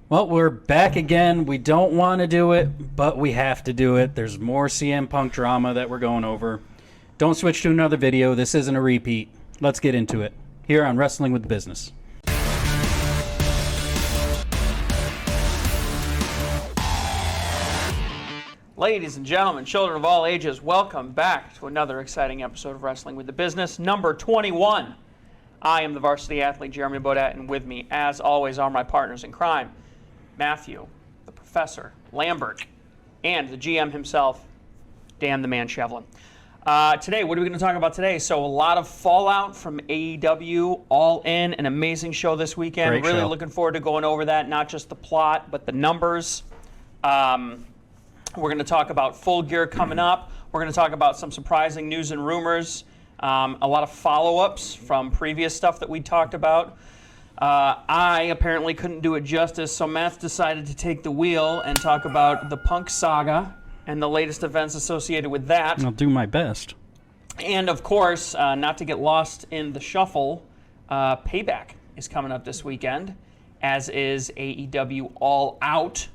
Well, we're back again. We don't want to do it, but we have to do it. There's more CM Punk drama that we're going over. Don't switch to another video. This isn't a repeat. Let's get into it. Here on Wrestling with Business. Ladies and gentlemen, children of all ages, welcome back to another exciting episode of Wrestling with the Business, number 21. I am the varsity athlete, Jeremy Bodat, and with me, as always, are my partners in crime, Matthew, the Professor, Lambert, and the GM himself, Dan the Man Shevlin. Today, what are we going to talk about today? So a lot of fallout from AEW, All In, an amazing show this weekend. Great really show. Looking forward to going over that, not just the plot, but the numbers. We're going to talk about Full Gear coming up. We're going to talk about some surprising news and rumors, a lot of follow-ups from previous stuff that we talked about. I apparently couldn't do it justice, so Matt's decided to take the wheel and talk about the Punk saga and the latest events associated with that. I'll do my best. And, of course, not to get lost in the shuffle, Payback is coming up this weekend, as is AEW All Out.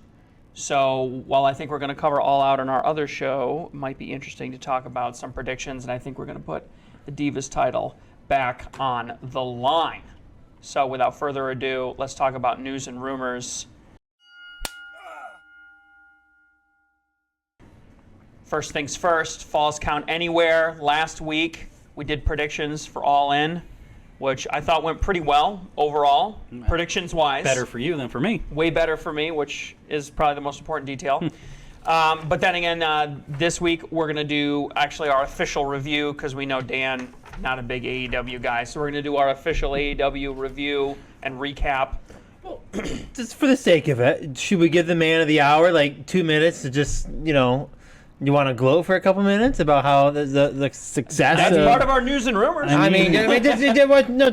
So while I think we're going to cover All Out on our other show, it might be interesting to talk about some predictions, and I think we're going to put the Divas title back on the line. So without further ado, let's talk about news and rumors. First things first, Falls Count Anywhere. Last week, we did predictions for All In, which I thought went pretty well overall, predictions-wise. Better for you than for me. Way better for me, which is probably the most important detail. But then again, this week we're going to do actually our official review because we know Dan, not a big AEW guy. So we're going to do our official AEW review and recap. Well, just for the sake of it, should we give the man of the hour like 2 minutes to just, you want to gloat for a couple minutes about how the success? That's part of our news and rumors.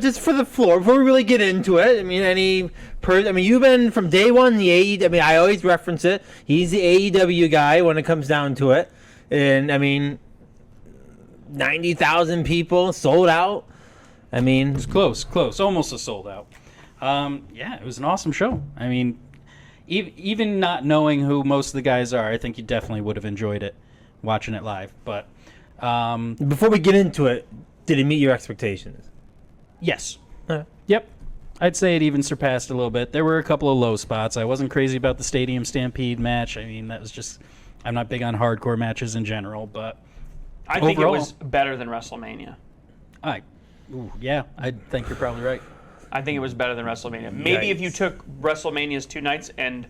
Just for the floor before we really get into it. You've been from day one the AEW. I always reference it. He's the AEW guy when it comes down to it, and 90,000 people sold out. It's close, almost a sold out. It was an awesome show. Even not knowing who most of the guys are, I think you definitely would have enjoyed it watching it live. But before we get into it, did it meet your expectations? Yes. Yep. I'd say it even surpassed a little bit. There were a couple of low spots. I wasn't crazy about the Stadium Stampede match. That was just... I'm not big on hardcore matches in general, but I think it was better than WrestleMania. I think you're probably right. I think it was better than WrestleMania. Maybe if you took WrestleMania's 2 nights and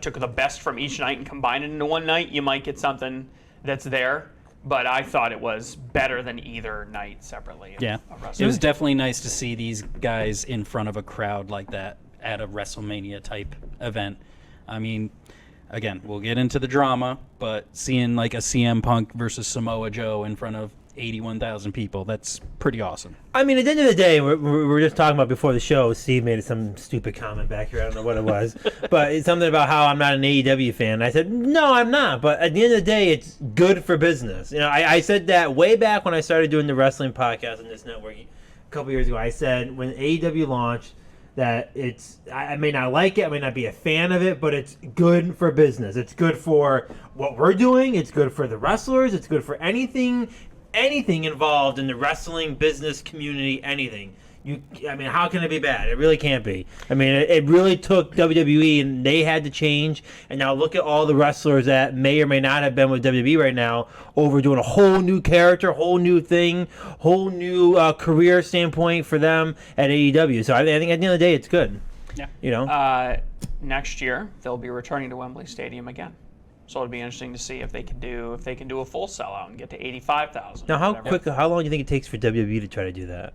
took the best from each night and combined it into one night, you might get something that's there. But I thought it was better than either night separately. Yeah, it was definitely nice to see these guys in front of a crowd like that at a WrestleMania type event. Again, we'll get into the drama, but seeing like a CM Punk versus Samoa Joe in front of 81,000 people, that's pretty awesome. At the end of the day, we were just talking about before the show, Steve made some stupid comment back here. I don't know what it was. But it's something about how I'm not an AEW fan. I said, no, I'm not. But at the end of the day, it's good for business. I said that way back when I started doing the wrestling podcast on this network a couple years ago. I said when AEW launched that I may not like it, I may not be a fan of it, but it's good for business. It's good for what we're doing. It's good for the wrestlers. It's good for anything involved in the wrestling business community, anything. How can it be bad? It really can't be. It really took WWE, and they had to change. And now look at all the wrestlers that may or may not have been with WWE right now, over doing a whole new character, whole new thing, whole new career standpoint for them at AEW. So I think at the end of the day, it's good. Yeah. Next year they'll be returning to Wembley Stadium again. So it'll be interesting to see if they can do a full sellout and get to 85,000. Now, how long do you think it takes for WWE to try to do that?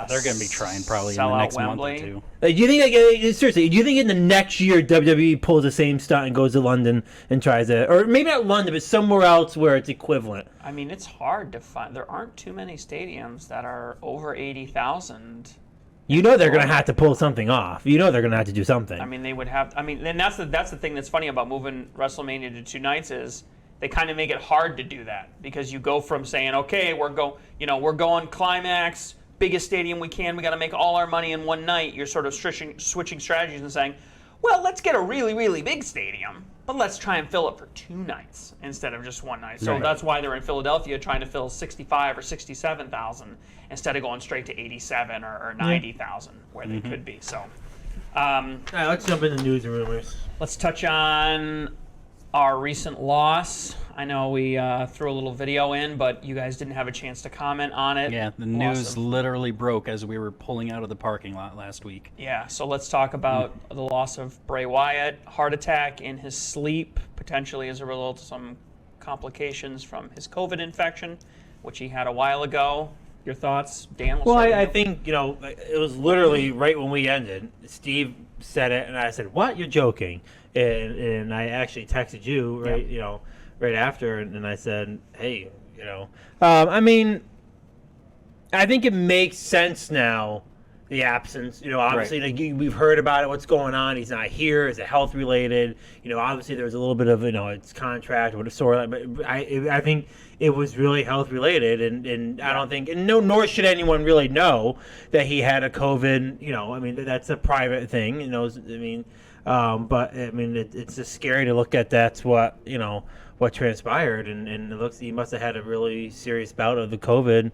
They're going to be trying probably in the next Wembley. Month or two. Do you think, seriously, do you think in the next year WWE pulls the same stunt and goes to London and tries it, or maybe not London, but somewhere else where it's equivalent? It's hard to find. There aren't too many stadiums that are over 80,000. They're going to have to pull something off. They're going to have to do something. They would have. And that's the thing that's funny about moving WrestleMania to 2 nights is they kind of make it hard to do that because you go from saying, okay, we're going climax, biggest stadium we can. We got to make all our money in one night. You're sort of switching strategies and saying, well, let's get a really, really big stadium, but let's try and fill it for 2 nights instead of just 1 night. So Right. that's why they're in Philadelphia trying to fill 65 or 67,000 instead of going straight to 87 or 90,000 where they could be. So All right, let's jump into news and rumors. let's touch on our recent loss. I know we threw a little video in, but you guys didn't have a chance to comment on it. Yeah, the Loss news of- literally broke as we were pulling out of the parking lot last week. Yeah, so let's talk about the loss of Bray Wyatt, heart attack in his sleep, potentially as a result of some complications from his COVID infection, which he had a while ago. Your thoughts, Dan? Well, start I with you. think, it was literally right when we ended. Steve said it, and I said, "What? You're joking?" And I actually texted you, right, right after, and I said, "Hey, I mean, I think it makes sense now, the absence. Obviously, we've heard about it, what's going on. He's not here. Is it health related? Obviously, there's a little bit of, it's contract or the storyline, but I think it was really health related, and I don't think, and nor should anyone really know that he had a COVID. I mean, that's a private thing. But I mean, it's just scary to look at. That's what what transpired, and it looks he must have had a really serious bout of the COVID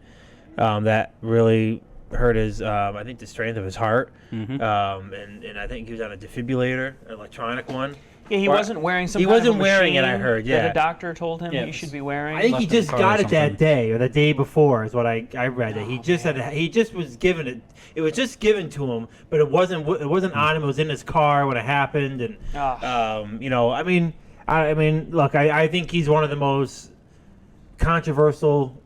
that really hurt his I think the strength of his heart, and I think he was on a defibrillator, an electronic one. Yeah, he wasn't wearing some. He kind of wasn't a wearing it, machine I heard, that yeah. a doctor told him Yeah, he should be wearing. I think he Left in just the car got or it that something. day or the day before is what I read. That he just he just was given it. It was just given to him, but it wasn't on him. It was in his car when it happened, and I mean, look, I think he's one of the most controversial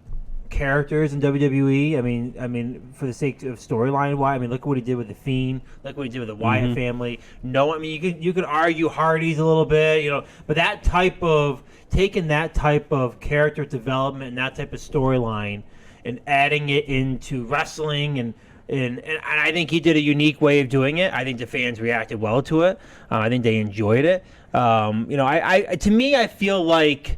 characters in WWE. I mean, for the sake of storyline, why? I mean, look at what he did with the Fiend. Look what he did with the Wyatt family. No, I mean, you could argue Hardy's a little bit, but that type of taking that type of character development and that type of storyline and adding it into wrestling and I think he did a unique way of doing it. I think the fans reacted well to it. I think they enjoyed it. To me, I feel like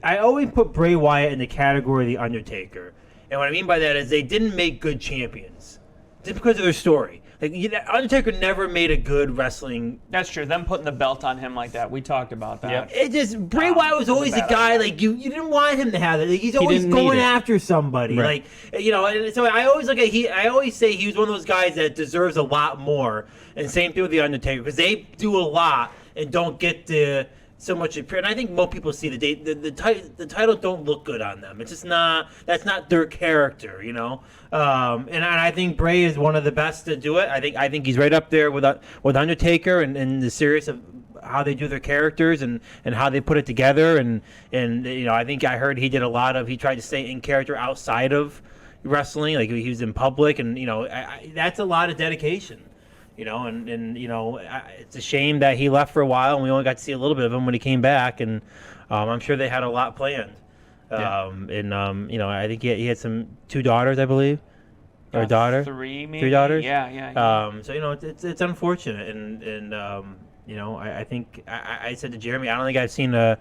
I always put Bray Wyatt in the category of The Undertaker. And what I mean by that is they didn't make good champions. Just because of their story. Like, Undertaker never made a good wrestling. That's true. Them putting the belt on him like that, we talked about that. It just, Bray Wyatt was always a bad guy, idea. like, you didn't want him to have it. Like, he's always didn't need going it. after somebody. Right. Like, and so I always I always say he was one of those guys that deserves a lot more. And same thing with The Undertaker, because they do a lot and don't get so much. And I think most people see the title don't look good on them. It's just that's not their character, And I think Bray is one of the best to do it. I think he's right up there with Undertaker and the series of how they do their characters and how they put it together. And I think I heard he tried to stay in character outside of wrestling, like he was in public, and that's a lot of dedication. It's a shame that he left for a while, and we only got to see a little bit of him when he came back. And I'm sure they had a lot planned. Yeah. I think he had 2 daughters, I believe, or a daughter. 3 maybe. 3 daughters. Yeah. So it's unfortunate, and I think I said to Jeremy, I don't think I've seen a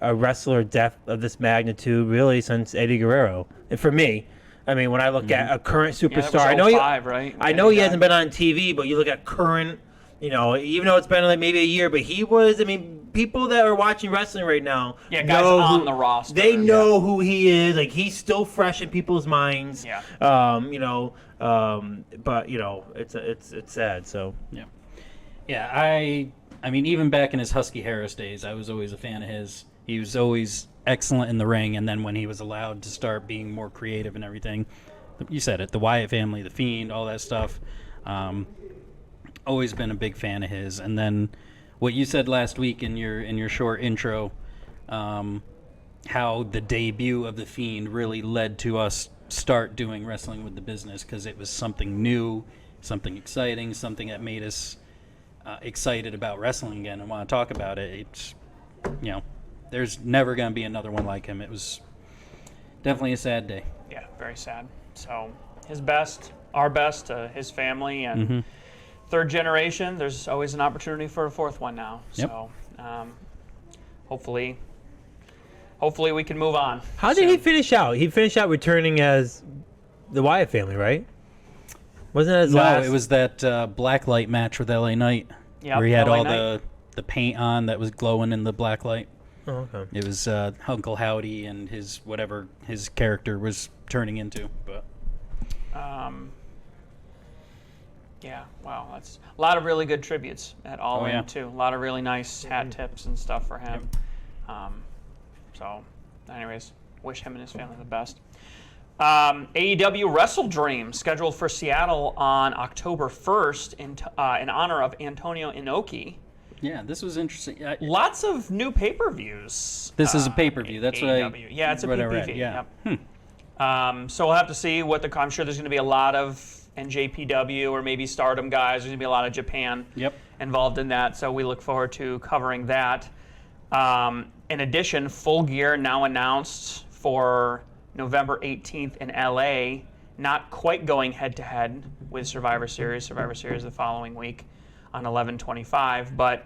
wrestler death of this magnitude really since Eddie Guerrero. And for me. I mean, when I look at a current superstar, I I know right? I know he hasn't been on TV, but you look at current, even though it's been like maybe a year, but he was. I mean, people that are watching wrestling right now, guys know on the roster. They know who he is. Like, he's still fresh in people's minds. Yeah. But it's sad. So Yeah, I mean, even back in his Husky Harris days, I was always a fan of his. He was always excellent in the ring, and then when he was allowed to start being more creative and everything, you said it, the Wyatt family, the Fiend, all that stuff, always been a big fan of his. And then what you said last week in your short intro, how the debut of the Fiend really led to us start doing Wrestling with the Business, because it was something new, something exciting, something that made us excited about wrestling again and want to talk about it. It's, there's never going to be another one like him. It was definitely a sad day. Yeah, very sad. So his best, our best, his family, and third generation. There's always an opportunity for a fourth one now. Yep. So hopefully we can move on. how did he finish out? He finished out returning as the Wyatt family, right? Wasn't it his No, last? it was that blacklight match with LA Knight, Yep, where he had LA all Knight. the paint on that was glowing in the black light. Oh, okay. It was Uncle Howdy and his whatever his character was turning into. But Yeah, wow, that's a lot of really good tributes at All Oh, In yeah. too. A lot of really nice hat tips and stuff for him. Anyways, wish him and his family the best. AEW Wrestle Dream scheduled for Seattle on October 1st in honor of Antonio Inoki. yeah, this was interesting. Lots of new pay-per-views. This is a pay-per-view. That's what AEW. Yeah, it's a what I read, PPV. yeah. Yep. So we'll have to see what I'm sure there's going to be a lot of NJPW or maybe Stardom guys. There's going to be a lot of Japan Yep. involved in that. So we look forward to covering that. In addition, Full Gear now announced for November 18th in LA, not quite going head-to-head with Survivor Series. Survivor Series the following week on 11/25, but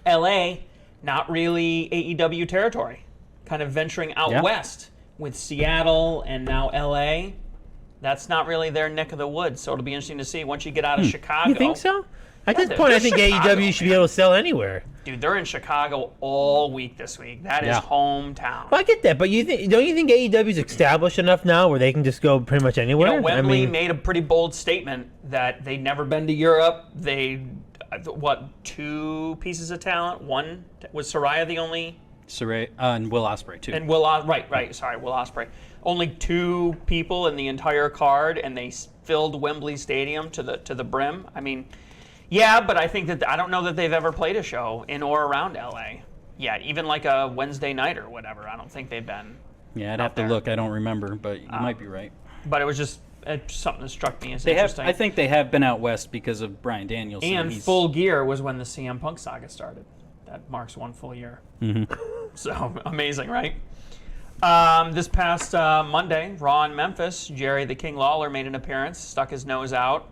LA, not really AEW territory, kind of venturing out Yeah. west with Seattle and now LA. That's not really their neck of the woods, so it'll be interesting to see once you get out of Chicago. You think so? At Yeah, this point, I they're think Chicago, AEW should be able to sell anywhere. Dude, they're in Chicago all week this week. That is Yeah. hometown. Well, I get that, but don't you think AEW is established enough now where they can just go pretty much anywhere? You know, Wembley made a pretty bold statement that they'd never been to Europe. They, two pieces of talent? One was Soraya the only, Saray and Will Ospreay too. and Will Ospreay. Only two people in the entire card, and they filled Wembley Stadium to the brim. I mean, yeah, but I think that I don't know that they've ever played a show in or around LA. Yeah, even like a Wednesday night or whatever. I don't think they've been. Yeah, I'd out have to there. look. I don't remember, but you might be right. But it was just something that struck me as They have. interesting. I think they have been out west because of Bryan Danielson. And He's- Full Gear was when the CM Punk saga started. That marks one full year. Mm-hmm. So amazing, right? This past Monday, Raw in Memphis, Jerry the King Lawler made an appearance, stuck his nose out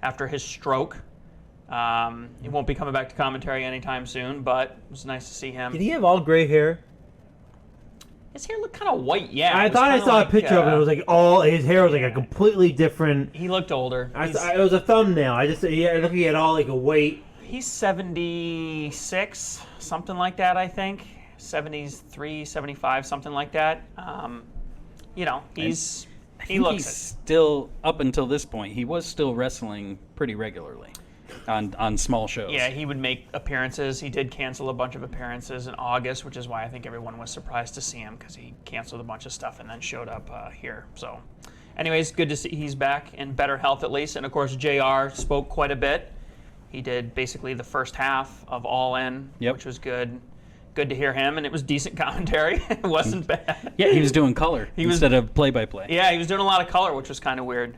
after his stroke. He won't be coming back to commentary anytime soon, but it was nice to see him. Did he have all gray hair? His hair looked kind of white, yeah. I It was thought I kinda saw like, a picture of it. It was like all his hair was like a completely different. He looked older. It was a thumbnail. I looked like he had all like a white. He's 76, something like that, I think. 73, 75, something like that. He I think looks he's it. still up until this point. He was still wrestling pretty regularly on small shows. Yeah, he would make appearances. He did cancel a bunch of appearances in August, which is why I think everyone was surprised to see him because he canceled a bunch of stuff and then showed up here. So, anyways, good to see he's back in better health at least. And of course, JR spoke quite a bit. He did basically the first half of All In, Yep. which was good. Good to hear him, and it was decent commentary. It wasn't bad. Yeah, he was doing color instead of play-by-play. Yeah, he was doing a lot of color, which was kind of weird.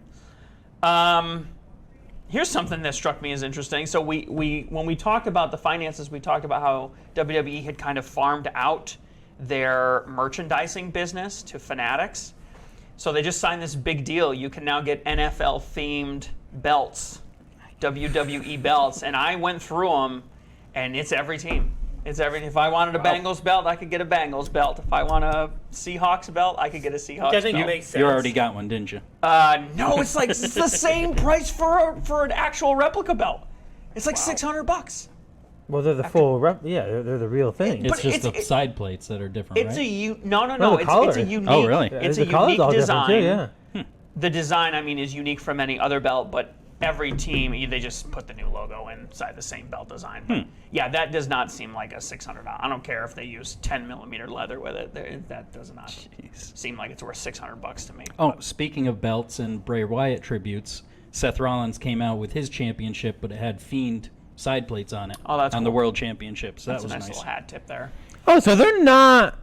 Here's something that struck me as interesting. So we when we talked about the finances, we talked about how WWE had kind of farmed out their merchandising business to Fanatics. So they just signed this big deal. You can now get NFL-themed belts, WWE belts, and I went through them, and it's every team. It's everything. If I wanted a Bengals belt, I could get a Bengals belt. If I want a Seahawks belt, I could get a Seahawks I think belt. it makes sense. You already got one, didn't you? No, it's like it's the same price for an actual replica belt. It's like $600. Well, they're the full they're the real thing. But It's just it's- the side plates that are different, It's right? no. the It's color. a unique. Oh, really? It's a the color's unique all design. different too, yeah. The design, I mean, is unique from any other belt, but every team they just put the new logo inside the same belt design. But yeah, that does not seem like a $600. I don't care if they use 10mm leather with it. That does not seem like it's worth $600 to me. Oh, speaking of belts and Bray Wyatt tributes, Seth Rollins came out with his championship, but it had Fiend side plates on it. Oh, that's on cool. the World Championship. So That's that a was nice nice. little hat tip there. Oh, so they're not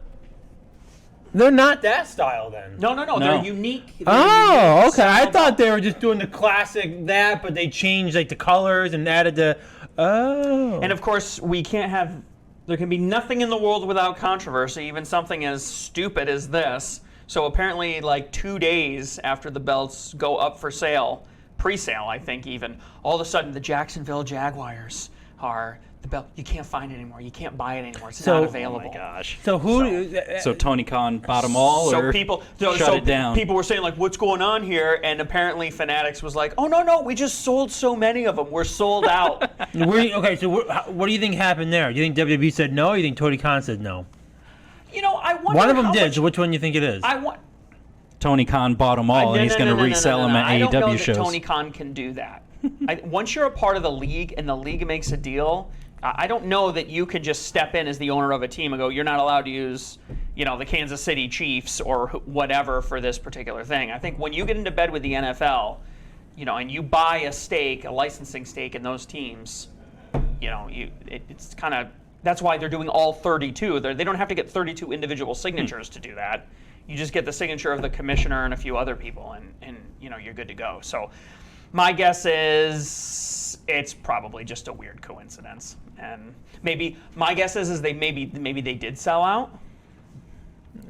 that style then. No. No. They're unique. They're Oh, unique okay. I style thought belt. they were just doing the classic that, but they changed like the colors and added the. Oh. And of course, we can't have. There can be nothing in the world without controversy, even something as stupid as this. So apparently, like 2 days after the belts go up for sale, pre-sale, I think even, all of a sudden the Jacksonville Jaguars are the belt. You can't find it anymore. You can't buy it anymore. It's So- not Oh available. Oh my gosh. So who? So Tony Khan bought them all, So or people, shut it down? people were saying like, "What's going on here?" And apparently, Fanatics was like, "Oh no, we just sold so many of them. We're sold out." Okay, so what do you think happened there? Do you think WWE said no? Or you think Tony Khan said no? I wonder. One of them how did. much- So which one do you think it is? I want. Tony Khan bought them all, and he's going to resell them at I don't know AEW that shows. Tony Khan can do that. Once you're a part of the league and the league makes a deal, I don't know that you could just step in as the owner of a team and go, "You're not allowed to use, the Kansas City Chiefs or whatever for this particular thing." I think when you get into bed with the NFL, and you buy a licensing stake in those teams, it's kind of. That's why they're doing all 32. They don't have to get 32 individual signatures to do that. You just get the signature of the commissioner and a few other people, and you're good to go. So my guess is it's probably just a weird coincidence. And maybe my guess is maybe they did sell out.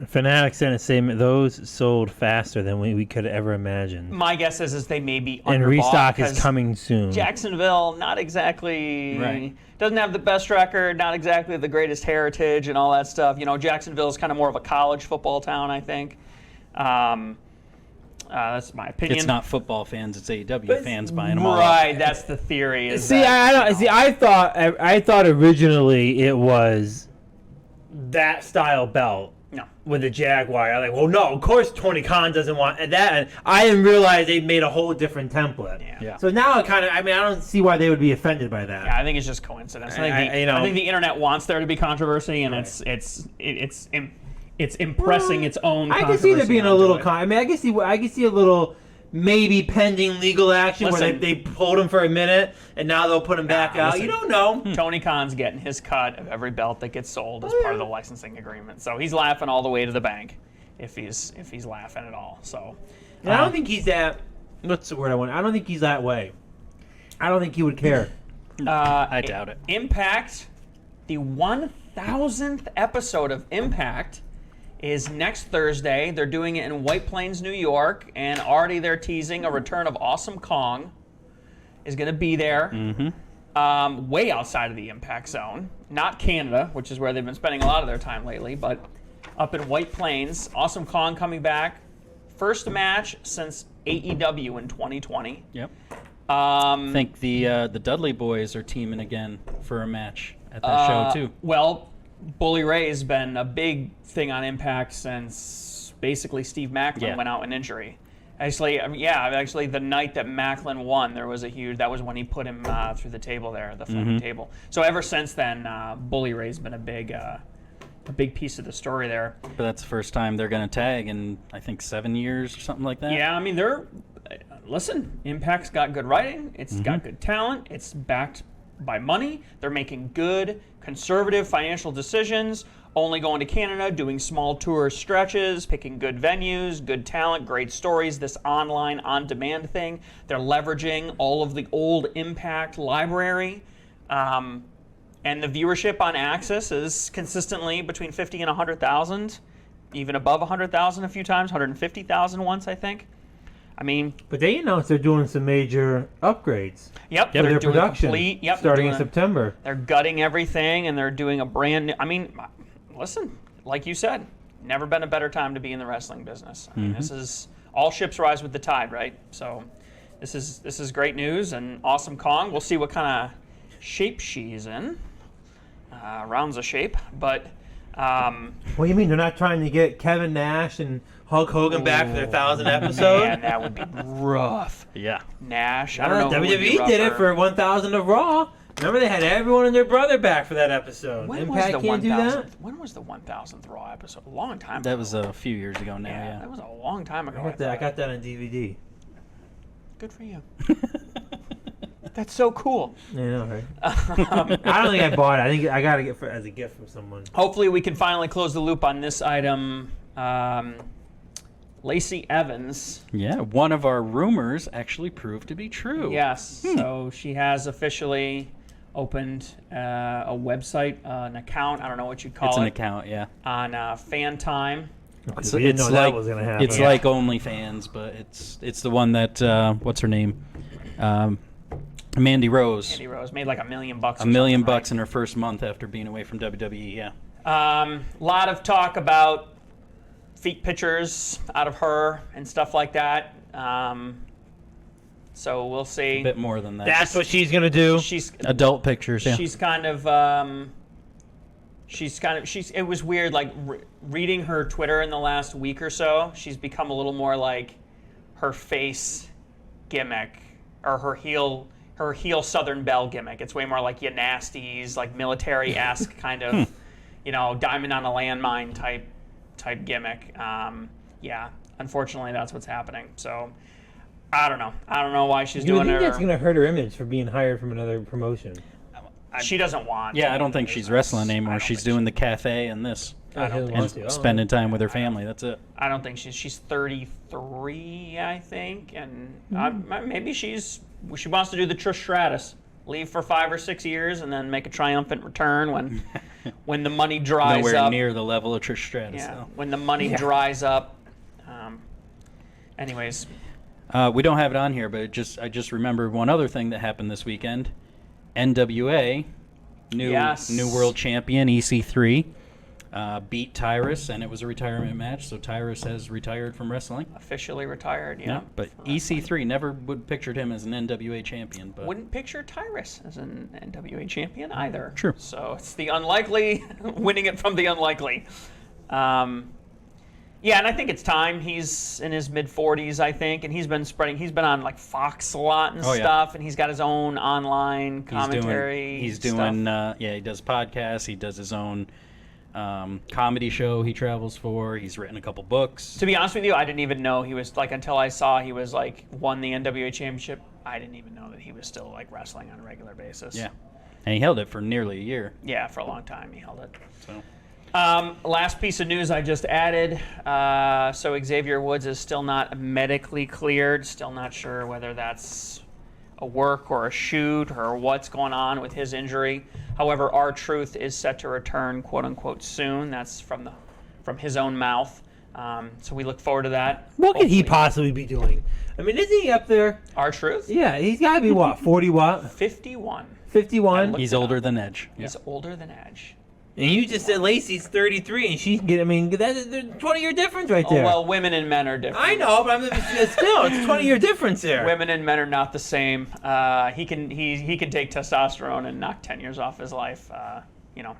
Fanatics sent a statement. Those sold faster than we could ever imagine. My guess is they may be And underbought restock is 'cause coming soon. Jacksonville, not exactly, Right. doesn't have the best record, not exactly the greatest heritage and all that stuff. Jacksonville is kind of more of a college football town, I think. That's my opinion. It's not football fans; it's AEW fans buying them all. Right, that's the theory. I thought originally it was that style belt. No. With the Jaguar. I'm like, well, no, of course Tony Khan doesn't want that. And I didn't realize they made a whole different template. Yeah. So now I don't see why they would be offended by that. Yeah, I think it's just coincidence. I think the internet wants there to be controversy, and it's impressing its own. I can see there being a little. onto it. I can see a little maybe pending legal action where Listen. they pulled him for a minute and now they'll put him back out. listen. You don't know. Tony Khan's getting his cut of every belt that gets sold as part of the licensing agreement, so he's laughing all the way to the bank, if he's laughing at all. So, And I don't think he's that. What's the word I want? I don't think he's that way. I don't think he would care. I doubt it. Impact, the 1,000th episode of Impact is next Thursday. They're doing it in White Plains, New York, and already they're teasing a return of Awesome Kong is going to be there. Way outside of the Impact Zone. Not Canada, which is where they've been spending a lot of their time lately, but up in White Plains. Awesome Kong coming back. First match since AEW in 2020. Yep. I think the Dudley Boys are teaming again for a match at that show too. Well, Bully Ray's been a big thing on Impact since basically Steve Macklin went out in injury. Actually, the night that Macklin won, that was when he put him through the table there, the flaming table. So ever since then, Bully Ray's been a big piece of the story there. But that's the first time they're going to tag in, I think, 7 years or something like that. Yeah, I mean, listen, Impact's got good writing. It's got good talent. It's backed by money. They're making good, conservative financial decisions, only going to Canada, doing small tour stretches, picking good venues, good talent, great stories, this online on-demand thing. They're leveraging all of the old Impact library. And the viewership on Axis is consistently between 50 and 100,000, even above 100,000 a few times, 150,000 once, I think. I mean, But they announced they're doing some major upgrades yep, for they're their doing production starting in they're September. They're gutting everything, and they're doing a brand new. I mean, listen, like you said, never been a better time to be in the wrestling business. I mean, this is all ships rise with the tide, right? So, this is great news, and Awesome Kong. We'll see what kind of shape she's in. Rounds of shape, but. What do you mean they're not trying to get Kevin Nash and Hulk Hogan back for their 1,000th episode? Man, that would be rough. Yeah. Nash, I don't know. who would be WWE did it rougher. for 1,000 of Raw. Remember they had everyone and their brother back for that episode. When Impact was the can't do 1,000th? that. When was the 1,000th Raw episode? A long time ago. That was a few years ago now, yeah. That was a long time ago. I got that on DVD. Good for you. That's so cool. Yeah, I know, right? I don't think I bought it. I think I got to get as a gift from someone. Hopefully we can finally close the loop on this item. Lacey Evans. Yeah, one of our rumors actually proved to be true. Yes. So she has officially opened a website, an account. I don't know what you'd call It's it. an account, yeah. On Fan Time. So we didn't know that was going to happen. It's like OnlyFans, but it's the one that, what's her name? Mandy Rose. Mandy Rose made like $1 million. $1 million in her first month after being away from WWE. Yeah. Lot of talk about feet pictures out of her and stuff like that. So we'll see. A bit more than that. That's what she's gonna do. She's adult pictures. Yeah. She's kind of. It was weird, like reading her Twitter in the last week or so. She's become a little more like her face gimmick or her heel Southern Belle gimmick. It's way more like ya nasties, like military-esque kind of, diamond on a landmine type gimmick. Yeah, unfortunately, that's what's happening. So, I don't know. I don't know why she's You would doing think her. that's gonna hurt her image for being hired from another promotion. She doesn't want. Yeah, I don't think she's wrestling anymore. She's doing the cafe and this. I don't want to. Spending time with her family. That's it. I don't think she's 33, I think, and maybe she wants to do the Trish Stratus, leave for 5 or 6 years, and then make a triumphant return when the money dries Nowhere up. near the level of Trish Stratus. Yeah, though. when the money dries up. Anyways, we don't have it on here, but I just remembered one other thing that happened this weekend. NWA, new world champion EC3, beat Tyrus, and it was a retirement match. So Tyrus has retired from wrestling. officially retired. Yeah, But EC3 never would pictured him as an NWA champion. But wouldn't picture Tyrus as an NWA champion either. True. So it's the unlikely winning it from the unlikely. Yeah, and I think it's time. He's in his mid-40s, I think, and he's been on like Fox a lot and stuff, and he's got his own online commentary. He does podcasts. He does his own comedy show he travels for. He's written a couple books. To be honest with you, I didn't even know he was until I saw he was won the NWA championship. I didn't even know that he was still wrestling on a regular basis. Yeah, and he held it for nearly a year. Yeah, for a long time he held it. So. Last piece of news I just added. So Xavier Woods is still not medically cleared. Still not sure whether that's a work or a shoot or what's going on with his injury. However, R-Truth is set to return, quote unquote, soon. That's from his own mouth. So we look forward to that. What could he possibly be doing? I mean, isn't he up there? R-Truth? Yeah, he's got to be what, 40 what? 51. 51? He's older than Edge. He's older than Edge. And you just said Lacey's 33, and she can get. I mean, that's a 20-year difference right there. Oh, well, women and men are different. I know, but still, it's a 20-year difference there. Women and men are not the same. He can take testosterone and knock 10 years off his life.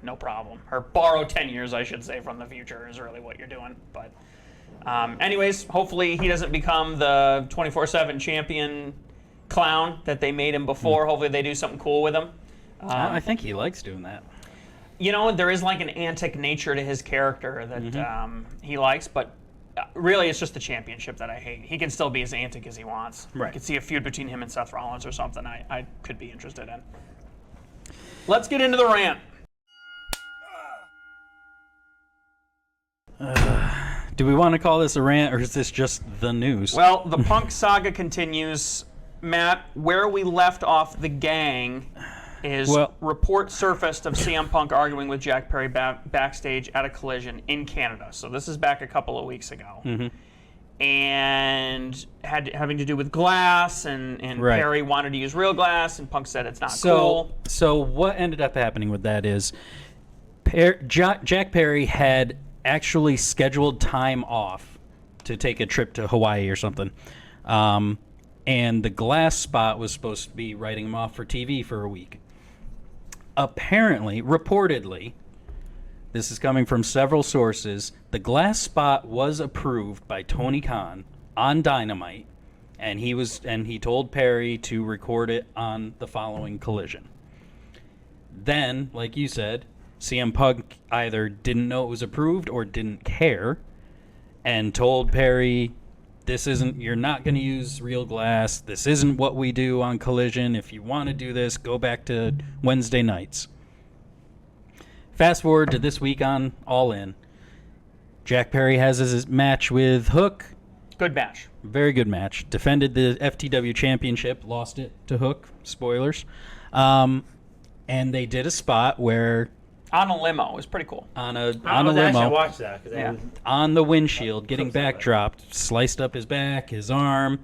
No problem. Or borrow 10 years, I should say, from the future is really what you're doing. But, anyways, hopefully he doesn't become the 24/7 champion clown that they made him before. Hopefully they do something cool with him. I think he likes doing that. There is an antic nature to his character that he likes, but really it's just the championship that I hate. He can still be as antic as he wants. Right. I could see a feud between him and Seth Rollins or something I could be interested in. Let's get into the rant. Do we want to call this a rant, or is this just the news? Well, the Punk saga continues. Matt, where we left off the gang is report surfaced of CM Punk arguing with Jack Perry backstage at a Collision in Canada. So this is back a couple of weeks ago. Mm-hmm. And having to do with glass, and right. Perry wanted to use real glass, and Punk said it's not cool. So what ended up happening with that is Jack Perry had actually scheduled time off to take a trip to Hawaii or something. And the glass spot was supposed to be writing him off for TV for a week. Apparently, reportedly, this is coming from several sources, the glass spot was approved by Tony Khan on Dynamite, and he told Perry to record it on the following Collision. Then, like you said, CM Punk either didn't know it was approved or didn't care, and told Perry, you're not going to use real glass. This isn't what we do on Collision. If you want to do this, go back to Wednesday nights. Fast forward to this week on All In. Jack Perry has his match with Hook. Good match. Very good match. Defended the FTW championship, lost it to Hook. Spoilers. And they did a spot where... On a limo. It was pretty cool. On a limo. I watched that. On the windshield, getting backdropped, sliced up his back, his arm.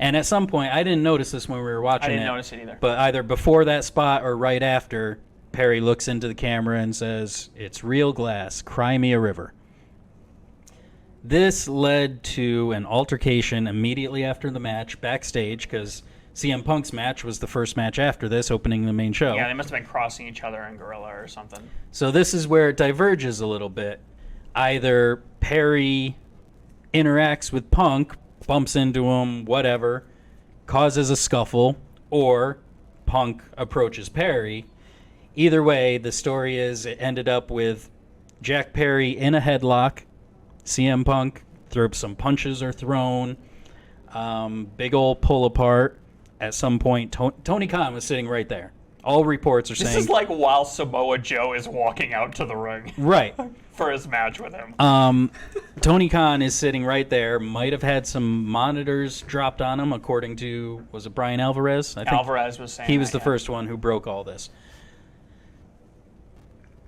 And at some point, I didn't notice this when we were watching it. I didn't notice it either. But either before that spot or right after, Perry looks into the camera and says, "It's real glass. Cry me a river." This led to an altercation immediately after the match backstage because CM Punk's match was the first match after this, opening the main show. Yeah, they must have been crossing each other in Gorilla or something. So this is where it diverges a little bit. Either Perry interacts with Punk, bumps into him, whatever, causes a scuffle, or Punk approaches Perry. Either way, the story is it ended up with Jack Perry in a headlock. CM Punk, some punches are thrown. Big old pull apart. At some point, Tony Khan was sitting right there. All reports are saying... This is like while Samoa Joe is walking out to the ring. Right. For his match with him. Tony Khan is sitting right there. Might have had some monitors dropped on him, according to... Was it Brian Alvarez? I think Alvarez was saying he was the first one who broke all this.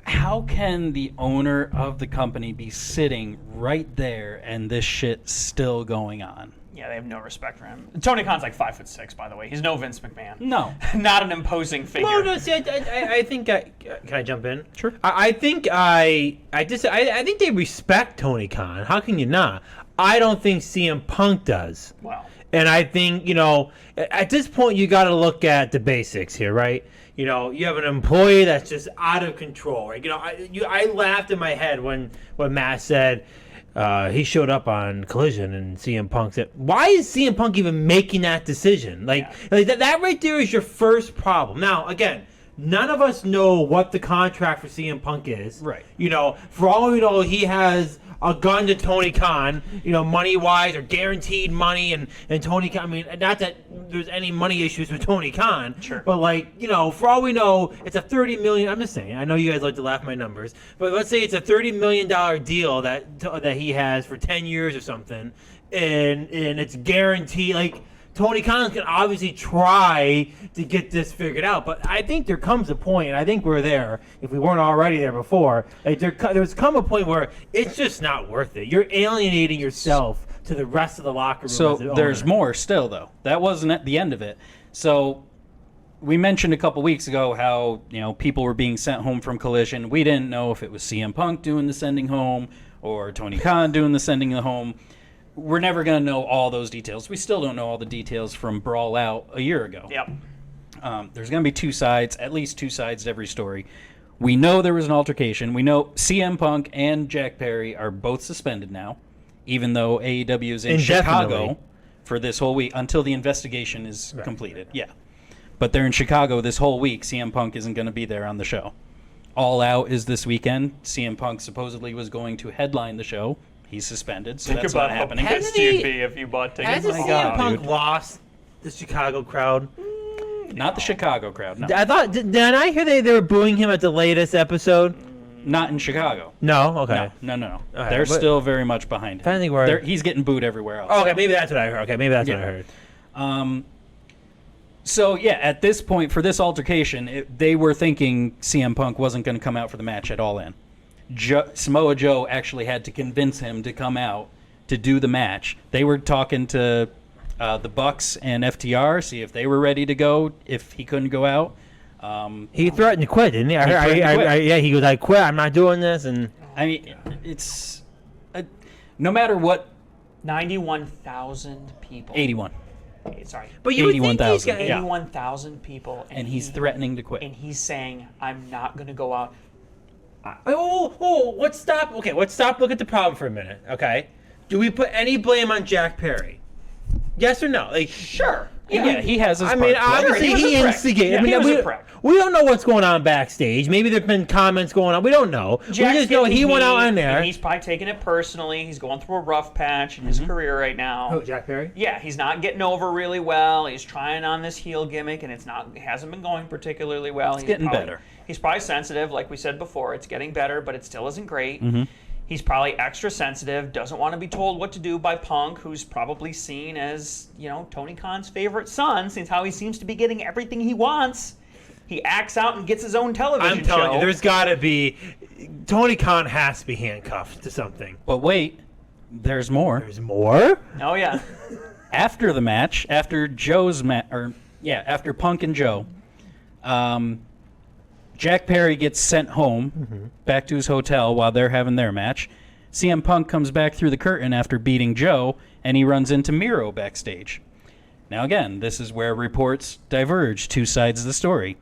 How can the owner of the company be sitting right there and this shit still going on? Yeah, they have no respect for him. Tony Khan's like 5'6", by the way. He's no Vince McMahon. No. Not an imposing figure. No, no. See, I think. Can I jump in? Sure. I think I think they respect Tony Khan. How can you not? I don't think CM Punk does. Wow. And I think, at this point you got to look at the basics here, right? You have an employee that's just out of control, right? I laughed in my head when Matt said. He showed up on Collision, and CM Punk said, "Why is CM Punk even making that decision?" Like that right there is your first problem. Now, again, none of us know what the contract for CM Punk is. Right. For all we know, he has a gun to Tony Khan, money-wise or guaranteed money, and Tony Khan, I mean, not that there's any money issues with Tony Khan, sure. But for all we know, it's a $30 million, I'm just saying, I know you guys like to laugh at my numbers, but let's say it's a $30 million deal that he has for 10 years or something, and it's guaranteed, Tony Khan can obviously try to get this figured out, but I think there comes a point, and I think we're there, if we weren't already there before, there's come a point where it's just not worth it. You're alienating yourself to the rest of the locker room. So as the there's owner. more still, though. That wasn't at the end of it. So we mentioned a couple weeks ago how people were being sent home from Collision. We didn't know if it was CM Punk doing the sending home or Tony Khan doing the sending home. We're never going to know all those details. We still don't know all the details from Brawl Out a year ago. Yep. There's going to be two sides, at least two sides to every story. We know there was an altercation. We know CM Punk and Jack Perry are both suspended now, even though AEW is in Chicago for this whole week until the investigation is completed. Yeah. But they're in Chicago this whole week. CM Punk isn't going to be there on the show. All Out is this weekend. CM Punk supposedly was going to headline the show. He's suspended, so that's not happening. Think about how pissed you'd be if you bought tickets. Hasn't CM Punk lost the Chicago crowd? Not the Chicago crowd, no. I thought, did I hear they were booing him at the latest episode? Not in Chicago. No? Okay. No. Okay, They're still very much behind him. I think we're... He's getting booed everywhere else. Oh, okay, maybe that's what I heard. What I heard. So, yeah, at this point, for this altercation, they were thinking CM Punk wasn't going to come out for the match at All In. Samoa Joe actually had to convince him to come out to do the match. They were talking to the Bucks and FTR, see if they were ready to go, if he couldn't go out. He threatened to quit, didn't he? Yeah, he goes, "I quit. I'm not doing this." And I mean, it's no matter what. 91,000 people. 81. Sorry. But you would think he's got 81,000 people, and he's threatening to quit. And he's saying, "I'm not going to go out." Let's stop. Okay, let's stop. Look at the problem for a minute. Okay, do we put any blame on Jack Perry? Yes or no? Sure. Yeah, he has his part. I mean, obviously he instigated. Yeah, he was a prick. We don't know what's going on backstage. Maybe there's been comments going on. We don't know. We just know he went out on there. And he's probably taking it personally. He's going through a rough patch in his career right now. Oh, Jack Perry? Yeah, he's not getting over really well. He's trying on this heel gimmick, and it hasn't been going particularly well. He's getting better. He's probably sensitive, like we said before. It's getting better, but it still isn't great. He's probably extra sensitive, doesn't want to be told what to do by Punk, who's probably seen as, Tony Khan's favorite son, since how he seems to be getting everything he wants. He acts out and gets his own television show. I'm telling you, there's got to be... Tony Khan has to be handcuffed to something. But wait, there's more. There's more? Oh, yeah. After the match, after after Punk and Joe, Jack Perry gets sent home back to his hotel while they're having their match. CM Punk comes back through the curtain after beating Joe, and he runs into Miro backstage. Now again, this is where reports diverge, two sides of the story.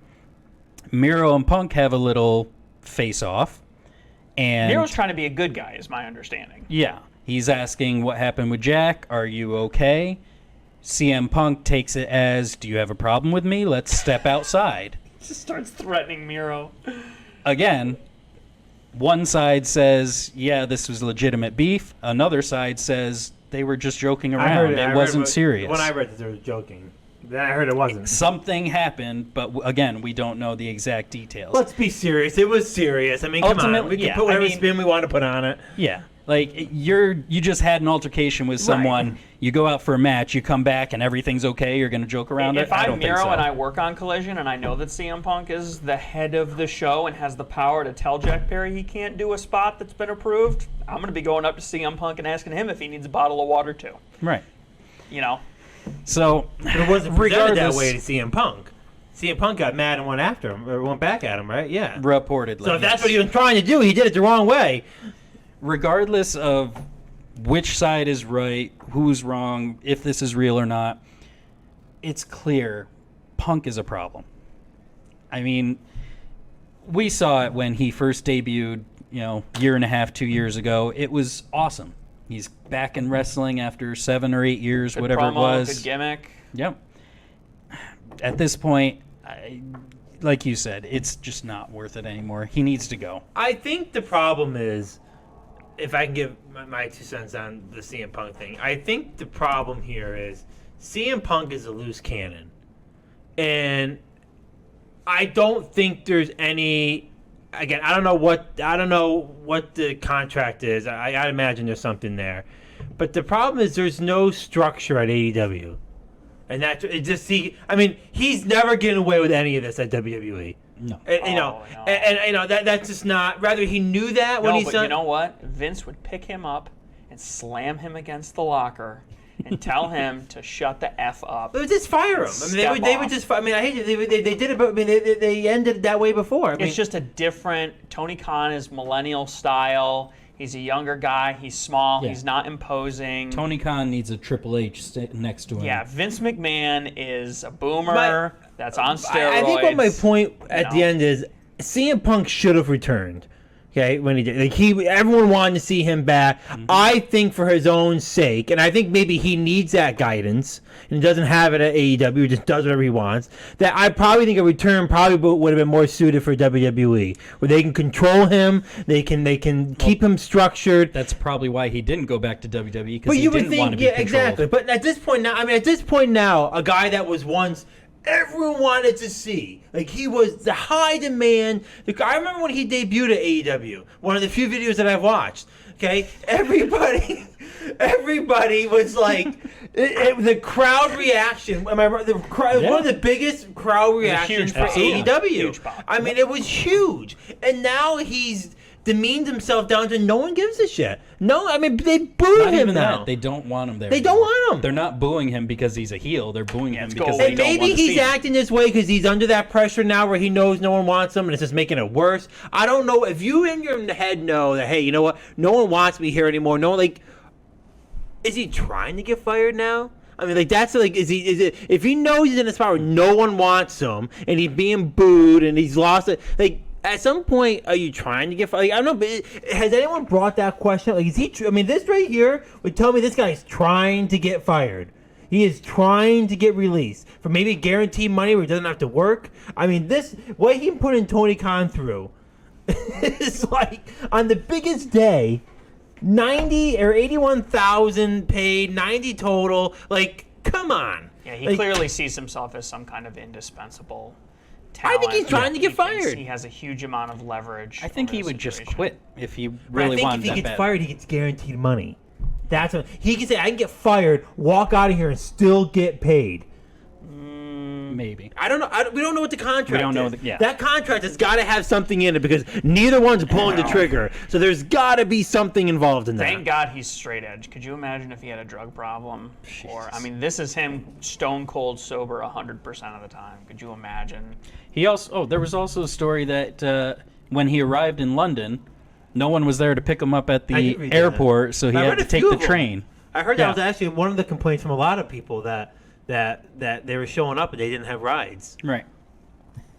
Miro and Punk have a little face-off. And Miro's trying to be a good guy, is my understanding. yeah, he's asking what happened with Jack. Are you okay? CM Punk takes it as, do you have a problem with me? Let's step outside. Just starts threatening Miro. Again, one side says, yeah, this was legitimate beef. Another side says they were just joking around. It wasn't serious. When I read that they were joking, then I heard it wasn't. Something happened, but again, we don't know the exact details. Let's be serious. It was serious. I mean, come on. We can put whatever spin we want to put on it. Yeah. Like, you just had an altercation with someone. Right. You go out for a match, you come back, and everything's okay. You're going to joke around it? If I I'm don't think Miro so. and I work on Collision and I know that CM Punk is the head of the show and has the power to tell Jack Perry he can't do a spot that's been approved, I'm going to be going up to CM Punk and asking him if he needs a bottle of water too. Right. You know? So, But it wasn't presented that regardless, way to CM Punk. CM Punk got mad and went after him, or went back at him, right? Yeah. reportedly. So if that's yes. what he was trying to do, he did it the wrong way. Regardless of which side is right, who's wrong, if this is real or not, it's clear Punk is a problem. I mean, we saw it when he first debuted, year and a half, 2 years ago. It was awesome. He's back in wrestling after 7 or 8 years, Good whatever promo, it was. Good gimmick. Yep. At this point, like you said, it's just not worth it anymore. He needs to go. I think the problem is, if I can give my 2 cents on the CM Punk thing, I think the problem here is CM Punk is a loose cannon. And I don't think there's any. Again, I don't know what the contract is. I imagine there's something there, but the problem is there's no structure at AEW, and he's never getting away with any of this at WWE. No. And that's just not. Rather, he knew that when No, he's but done. you know what? Vince would pick him up and slam him against the locker and tell him to shut the F up. They would just fire him. I mean, they would just. I mean, I hate it. They did it, but I mean, they ended it that way before. I mean, It's just a different. Tony Khan is millennial style. He's a younger guy. He's small. Yeah. He's not imposing. Tony Khan needs a Triple H next to him. Yeah, Vince McMahon is a boomer that's on steroids. I think what my point at the end is, CM Punk should have returned. Okay, when he did, everyone wanted to see him back. Mm-hmm. I think for his own sake, and I think maybe he needs that guidance, and he doesn't have it at AEW. He just does whatever he wants. That I probably think a return probably would have been more suited for WWE, where they can control him, they can keep him structured. That's probably why he didn't go back to WWE, because But he you would didn't want to think, be controlled. exactly. But at this point now, a guy that was once everyone wanted to see. Like, he was the high demand. I remember when he debuted at AEW, one of the few videos that I've watched. Okay, everybody was like, the crowd reaction. Am I right? The crowd, one of the biggest crowd reactions for AEW. Huge pop. I mean, it was huge. And now he's demeaned himself down to no one gives a shit. No, I mean, they boo Not him even now. that. They don't want him there. They don't want him. They're not booing him because he's a heel. They're booing him because away. they And don't want maybe to see he's him. acting this way because he's under that pressure now where he knows no one wants him and it's just making it worse. I don't know. If you in your head know that, hey, you know what? No one wants me here anymore. No one, is he trying to get fired now? I mean, is it, if he knows he's in a spot where no one wants him and he's being booed and he's lost it, at some point, are you trying to get fired? I don't know, but has anyone brought that question? Is he? I mean, this right here would tell me this guy's trying to get fired. He is trying to get released for maybe guaranteed money where he doesn't have to work. I mean, what he put Tony Khan through is on the biggest day, 90 or 81,000 paid, 90 total. Come on. Yeah, he clearly sees himself as some kind of indispensable talent. I think he's trying to get fired. He has a huge amount of leverage. I think over he the would just situation. quit if he But really I think wanted if he that gets bad. fired, he gets guaranteed money. That's what he can say. I can get fired, walk out of here, and still get paid. maybe. I don't know. We don't know what the contract is. We don't know. That contract has got to have something in it because neither one's pulling the trigger. So there's got to be something involved in that. Thank God he's straight edge. Could you imagine if he had a drug problem? Or, I mean, this is him stone cold sober 100% of the time. Could you imagine? There was also a story that when he arrived in London, no one was there to pick him up at the airport, so he had to take the train. I heard that was actually one of the complaints from a lot of people that they were showing up and they didn't have rides. Right.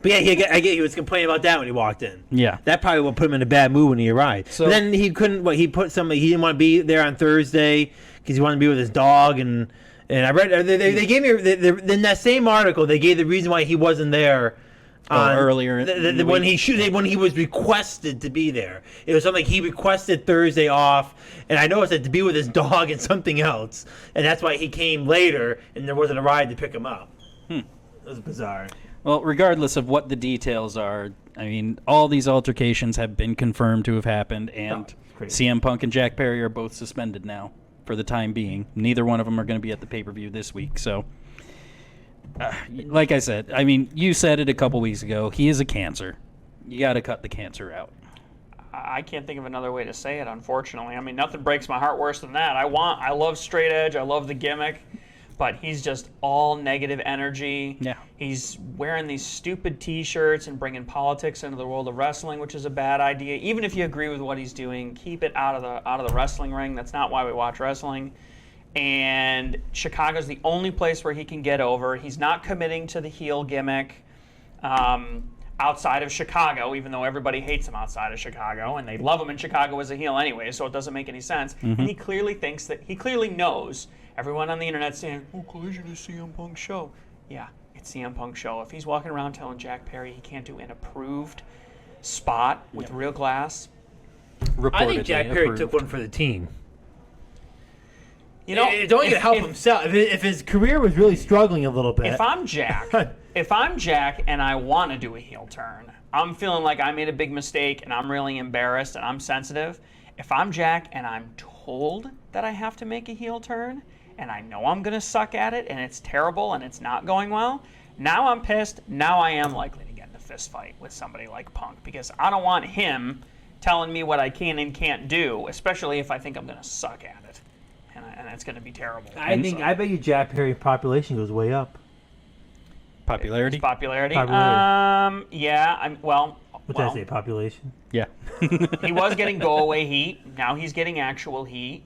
But yeah, I get he was complaining about that when he walked in. Yeah. That probably would put him in a bad mood when he arrived. So but then he couldn't. He didn't want to be there on Thursday because he wanted to be with his dog. And I read they gave me in that same article they gave the reason why he wasn't there. Earlier when he was requested to be there, it was something like he requested Thursday off, and I noticed that to be with his dog and something else, and that's why he came later, and there wasn't a ride to pick him up. It was bizarre. Well, regardless of what the details are, I mean, all these altercations have been confirmed to have happened, and CM Punk and Jack Perry are both suspended now for the time being. Neither one of them are going to be at the pay-per-view this week, so. Like I said, I mean, you said it a couple weeks ago. He is a cancer. You got to cut the cancer out. I can't think of another way to say it, unfortunately. I mean, nothing breaks my heart worse than that. I love straight edge. I love the gimmick. But he's just all negative energy. Yeah. He's wearing these stupid T-shirts and bringing politics into the world of wrestling, which is a bad idea. Even if you agree with what he's doing, keep it out of the wrestling ring. That's not why we watch wrestling. And Chicago's the only place where he can get over. He's not committing to the heel gimmick outside of Chicago, even though everybody hates him outside of Chicago, and they love him in Chicago as a heel anyway, so it doesn't make any sense. And he clearly knows, everyone on the internet saying, "Oh, Collision is CM Punk's show." Yeah, it's CM Punk's show. If he's walking around telling Jack Perry he can't do an approved spot with real glass. I think Jack Perry took one for the team. You know, it's only going to help himself. If his career was really struggling a little bit. If I'm Jack and I want to do a heel turn, I'm feeling like I made a big mistake and I'm really embarrassed and I'm sensitive. If I'm Jack and I'm told that I have to make a heel turn and I know I'm going to suck at it and it's terrible and it's not going well, now I'm pissed. Now I am likely to get in a fist fight with somebody like Punk because I don't want him telling me what I can and can't do, especially if I think I'm going to suck at it. And it's going to be terrible. I bet you Jack Perry's population goes way up. Popularity? Popularity. Yeah. What did I say? Population? Yeah. He was getting go-away heat. Now he's getting actual heat.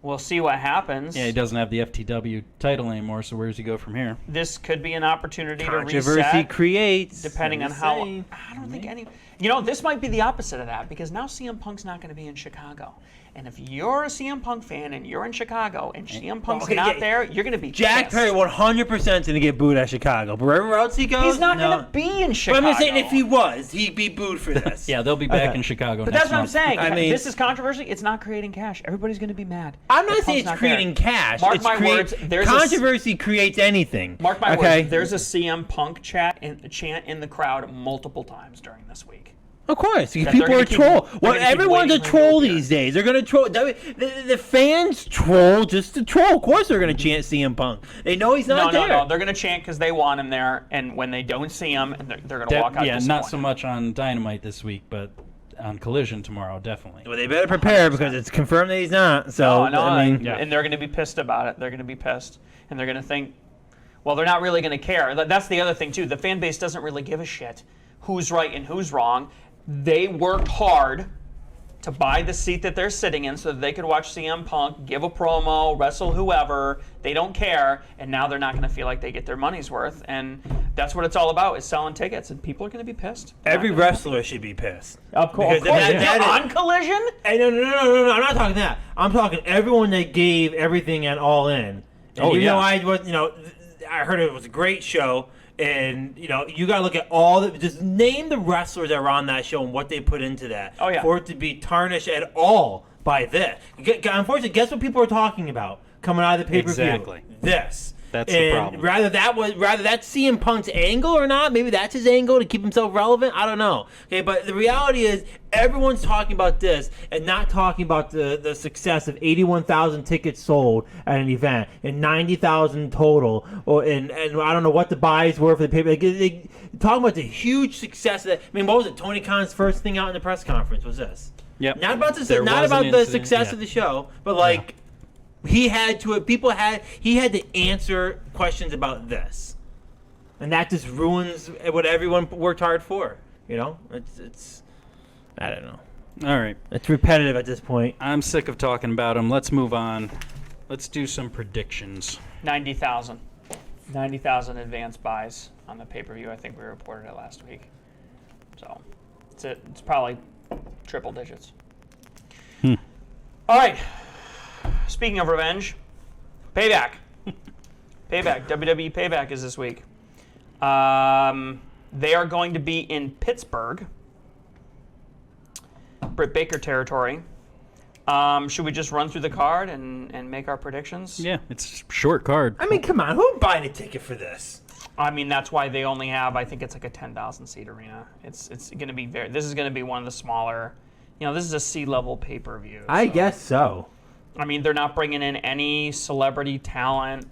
We'll see what happens. Yeah, he doesn't have the FTW title anymore, so where does he go from here? This could be an opportunity to Controversy reset. creates. Depending on how. I don't think any. You know, this might be the opposite of that because now CM Punk's not going to be in Chicago. And if you're a CM Punk fan and you're in Chicago and CM Punk's not there, you're going to be Jack pissed. Perry 100% is going to get booed at Chicago. But wherever else he goes, he's not going to be in Chicago. But I'm just saying if he was, he'd be booed for this. Yeah, they'll be back in Chicago But next that's what I'm month. saying. I mean, this is controversy. It's not creating cash. Everybody's going to be mad. I'm not saying it's creating cash. Mark my words. Controversy creates anything. Mark my words. There's a CM Punk chant in the crowd multiple times during this week. Of course, people are troll. Well, everyone's a troll these days. They're going to troll. The fans troll just to troll. Of course, they're going to chant CM Punk. They know he's not there. No. They're going to chant because they want him there, and when they don't see him, they're going to walk out. Yeah, not so much on Dynamite this week, but on Collision tomorrow, definitely. Well, they better prepare 100%. Because it's confirmed that he's not. So and they're going to be pissed about it. They're going to be pissed, and they're going to think, well, they're not really going to care. That's the other thing too. The fan base doesn't really give a shit who's right and who's wrong. They worked hard to buy the seat that they're sitting in so that they could watch CM Punk give a promo, wrestle whoever. They don't care, and now they're not going to feel like they get their money's worth. And that's what it's all about, is selling tickets, and people are going to be pissed. Every wrestler should be pissed. Of course. On Collision? Hey, no, I'm not talking that. I'm talking everyone that gave everything at All In. And I heard it was a great show. And, you got to look at just name the wrestlers that were on that show and what they put into that. Oh, yeah. For it to be tarnished at all by this. Unfortunately, guess what people are talking about coming out of the pay-per-view? Exactly. This. That's the problem. Rather that's CM Punk's angle or not, maybe that's his angle to keep himself relevant. I don't know. Okay, but the reality is everyone's talking about this and not talking about the success of 81,000 tickets sold at an event and 90,000 total, and I don't know what the buys were for the paper. They talking about the huge success of that. I mean, what was it? Tony Khan's first thing out in the press conference was this. Yep. Not about There not was an about the incident, success yeah. of the show, but like. He had to answer questions about this, and that just ruins what everyone worked hard for. You know, it's I don't know. All right. It's repetitive at this point. I'm sick of talking about him. Let's move on. Let's do some predictions. 90,000. 90,000 advance buys on the pay-per-view. I think we reported it last week. So it's probably triple digits. All right. Speaking of revenge, Payback. Payback. WWE Payback is this week. They are going to be in Pittsburgh, Britt Baker territory. Should we just run through the card and make our predictions? Yeah, it's a short card. I mean, come on, who buying a ticket for this? I mean, that's why they only have, I think it's like a 10,000 seat arena. It's going to be this is going to be one of the smaller, this is a C-level pay-per-view. I guess so. I mean, they're not bringing in any celebrity talent.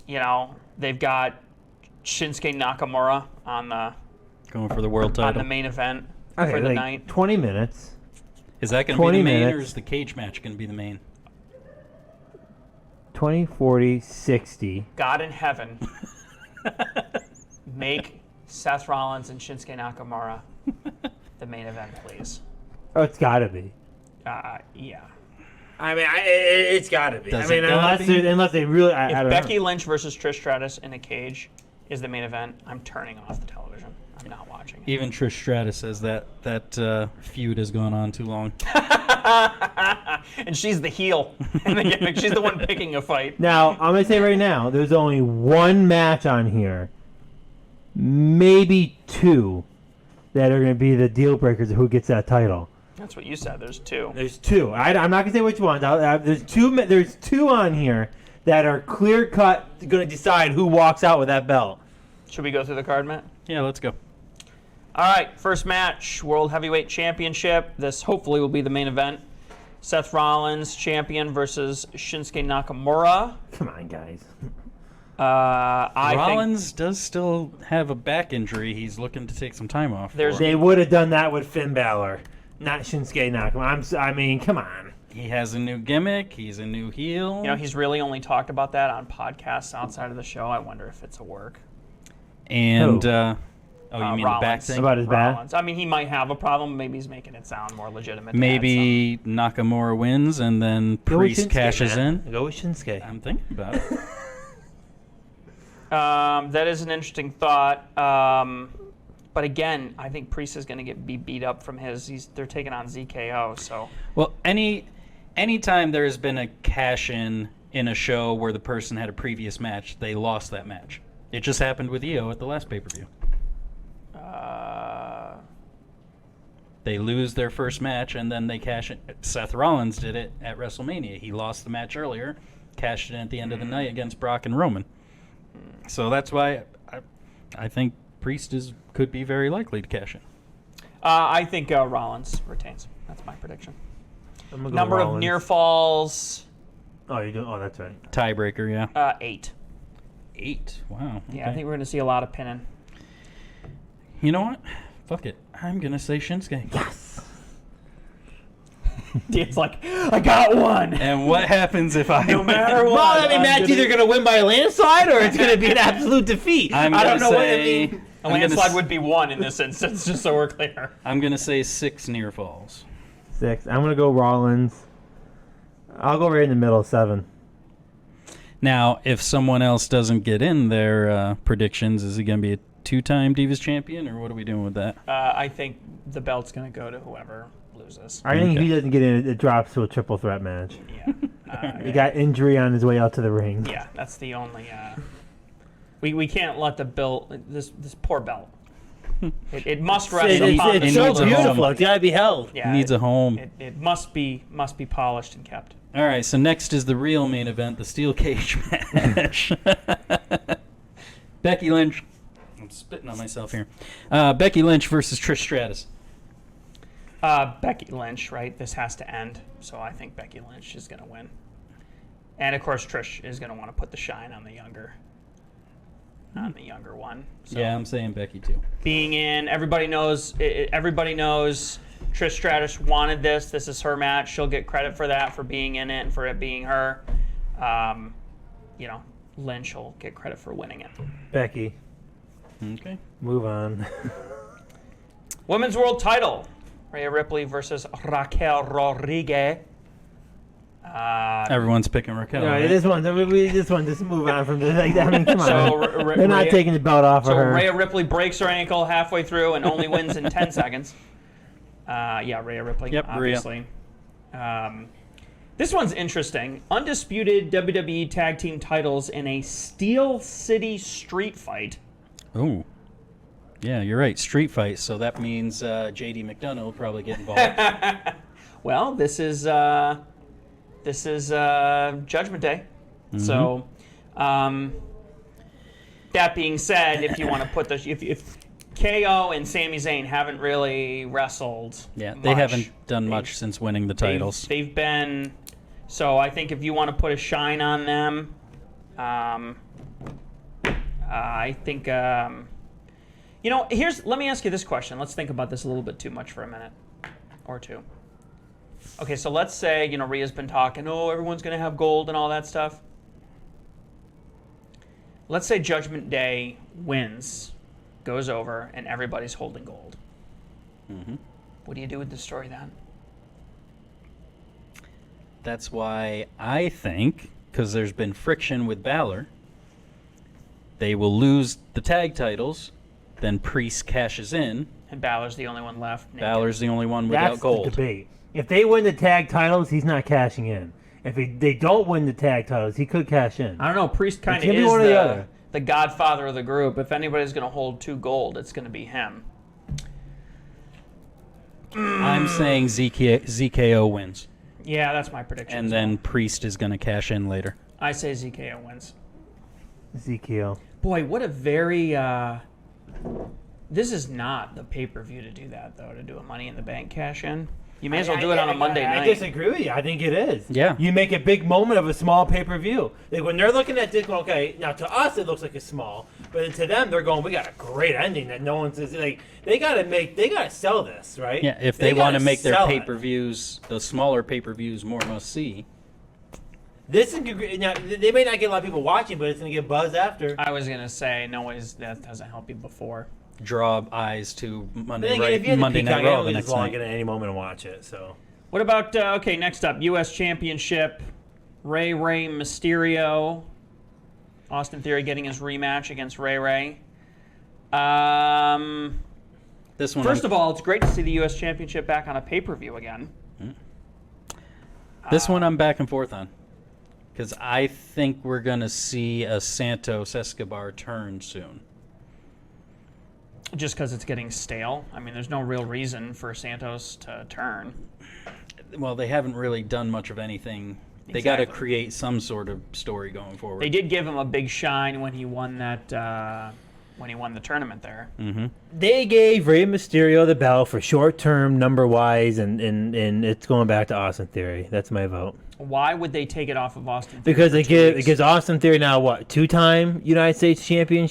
They've got Shinsuke Nakamura on the Going for the world title. main event Okay, for the like night. 20 minutes. Is that going to be 20 the main, or minutes. is the cage match going to be the main? 20, 40, 60. God in heaven, make Seth Rollins and Shinsuke Nakamura the main event, please. Oh, it's got to be. Yeah. I mean, it's got to be. Does I mean, it gotta be? unless they really. I If don't Becky know. Lynch versus Trish Stratus in a cage is the main event, I'm turning off the television. I'm not watching it. Even Trish Stratus says that feud has gone on too long. And she's the heel in the gimmick. She's the one picking a fight. Now, I'm going to say right now, there's only one match on here, maybe two, that are going to be the deal breakers of who gets that title. That's what you said. There's two. There's two. I'm not going to say which ones. There's two. There's two on here that are clear cut, going to decide who walks out with that belt. Should we go through the card, Matt? Yeah, let's go. All right, first match, World Heavyweight Championship. This hopefully will be the main event. Seth Rollins, champion, versus Shinsuke Nakamura. Come on, guys. Rollins does still have a back injury. He's looking to take some time off. They would have done that with Finn Balor, not Shinsuke Nakamura. I mean, come on. He has a new gimmick. He's a new heel. He's really only talked about that on podcasts outside of the show. I wonder if it's a work. And, Who? you mean the back Rollins. thing? About his back? Rollins. I mean, he might have a problem. Maybe he's making it sound more legitimate. to Maybe Nakamura wins and then Go with Priest Shinsuke, cashes man. in. Go with Shinsuke. I'm thinking about it. add some. That is an interesting thought. But again, I think Priest is going to be beat up from they're taking on ZKO. So Well, anytime there has been a cash-in a show where the person had a previous match, they lost that match. It just happened with EO at the last pay-per-view. They lose their first match, and then they cash in. Seth Rollins did it at WrestleMania. He lost the match earlier, cashed in at the end of the night against Brock and Roman. So that's why I think Priest could be very likely to cash in. I think Rollins retains. That's my prediction. I'm gonna go Number of Rollins. near falls, Oh, you do. Oh, that's right. Tiebreaker, yeah. 8. 8. Wow. Yeah, okay. I think we're going to see a lot of pinning. You know what? Fuck it. I'm going to say Shinsuke. Yes. It's like, I got one. And what happens if I No matter what. Well, I mean, I'm Matt's gonna- either going to win by a landslide or it's going to be an absolute defeat. I'm I don't gonna know what I say- mean. A I'm gonna landslide s- would be 1 in this instance, just so we're clear. I'm going to say 6 near falls. 6. I'm going to go Rollins. I'll go right in the middle, 7. Now, if someone else doesn't get in their predictions, is he going to be a 2-time Divas champion, or what are we doing with that? I think the belt's going to go to whoever loses. I think if Okay. he doesn't get in, it drops to a triple threat match. Yeah. He got injury on his way out to the ring. Yeah, that's the only. We can't let the belt, this poor belt. It must rest upon the It's It so needs a shoulders. home. beautiful. It's got to be held. Yeah, Needs a home. It must be polished and kept. All right, so next is the real main event, the steel cage match. Becky Lynch. I'm spitting on myself here. Becky Lynch versus Trish Stratus. Becky Lynch, right? This has to end, so I think Becky Lynch is going to win. And of course, Trish is going to want to put the shine on the younger one. So Yeah, I'm saying Becky too. being in, everybody knows. Everybody knows Trish Stratus wanted this. This is her match. She'll get credit for that, for being in it, and for it being her. Lynch will get credit for winning it. Becky. Okay. Move on. Women's World Title: Rhea Ripley versus Raquel Rodriguez. Everyone's picking Raquel. No, right? this one, just move on from this. Like, I mean, come on. So They're not taking the belt off of her. Rhea Ripley breaks her ankle halfway through and only wins in 10 seconds. Rhea Ripley, Yep, obviously. This one's interesting. Undisputed WWE Tag Team titles in a Steel City street fight. Ooh. Yeah, you're right. Street fight. So that means J.D. McDonough will probably get involved. Well, this is Judgment Day. Mm-hmm. So, that being said, if you want to put if KO and Sami Zayn haven't really wrestled, Yeah, they haven't done much since winning the titles. They've been. So I think if you want to put a shine on them, I think. Let me ask you this question. Let's think about this a little bit too much for a minute or two. Okay, so let's say, Rhea's been talking, everyone's going to have gold and all that stuff. Let's say Judgment Day wins, goes over, and everybody's holding gold. Mm-hmm. What do you do with the story then? That's why I think, because there's been friction with Balor, they will lose the tag titles, then Priest cashes in. And Balor's the only one left. Naked. Balor's the only one without That's gold. the debate. If they win the tag titles, he's not cashing in. If they don't win the tag titles, he could cash in. I don't know. Priest kind of gonna be is one or the other. the godfather of the group. If anybody's going to hold 2 gold, it's going to be him. I'm saying ZKO wins. Yeah, that's my prediction. And then Priest is going to cash in later. I say ZKO wins. Ezekiel. Boy, what a very... this is not the pay-per-view to do that, though, to do a Money in the Bank cash-in. You may as well do it on a Monday night. I disagree with you. I think it is. Yeah. You make a big moment of a small pay-per-view. Like when they're looking at this, going, okay, now to us it looks like it's small, but to them they're going, we got a great ending that no one's like. They gotta sell this, right? Yeah, if they want to gotta make their sell it. pay-per-views, the smaller pay-per-views, more must-see. This is now, they may not get a lot of people watching, but it's gonna get buzz after. I was going to say, that doesn't help you before. Draw eyes to Monday, But again, if you had Monday the Night Peacock, Raw the I next just log night. in at any moment and watch it. So What about, next up, U.S. Championship, Rey Mysterio. Austin Theory getting his rematch against Rey. This one, First of all, it's great to see the U.S. Championship back on a pay-per-view again. this one I'm back and forth on. Because I think we're going to see a Santos Escobar turn soon. Just because it's getting stale. I mean, there's no real reason for Santos to turn. Well, they haven't really done much of anything. They got to Exactly. create some sort of story going forward. They did give him a big shine when he won that. When he won the tournament there. Mm-hmm. they gave Rey Mysterio the belt for short-term number-wise, and it's going back to Austin Theory. That's my vote. Why would they take it off of Austin? Theory Because for it 2 weeks? gives Austin Theory now what, 2-time United States champion.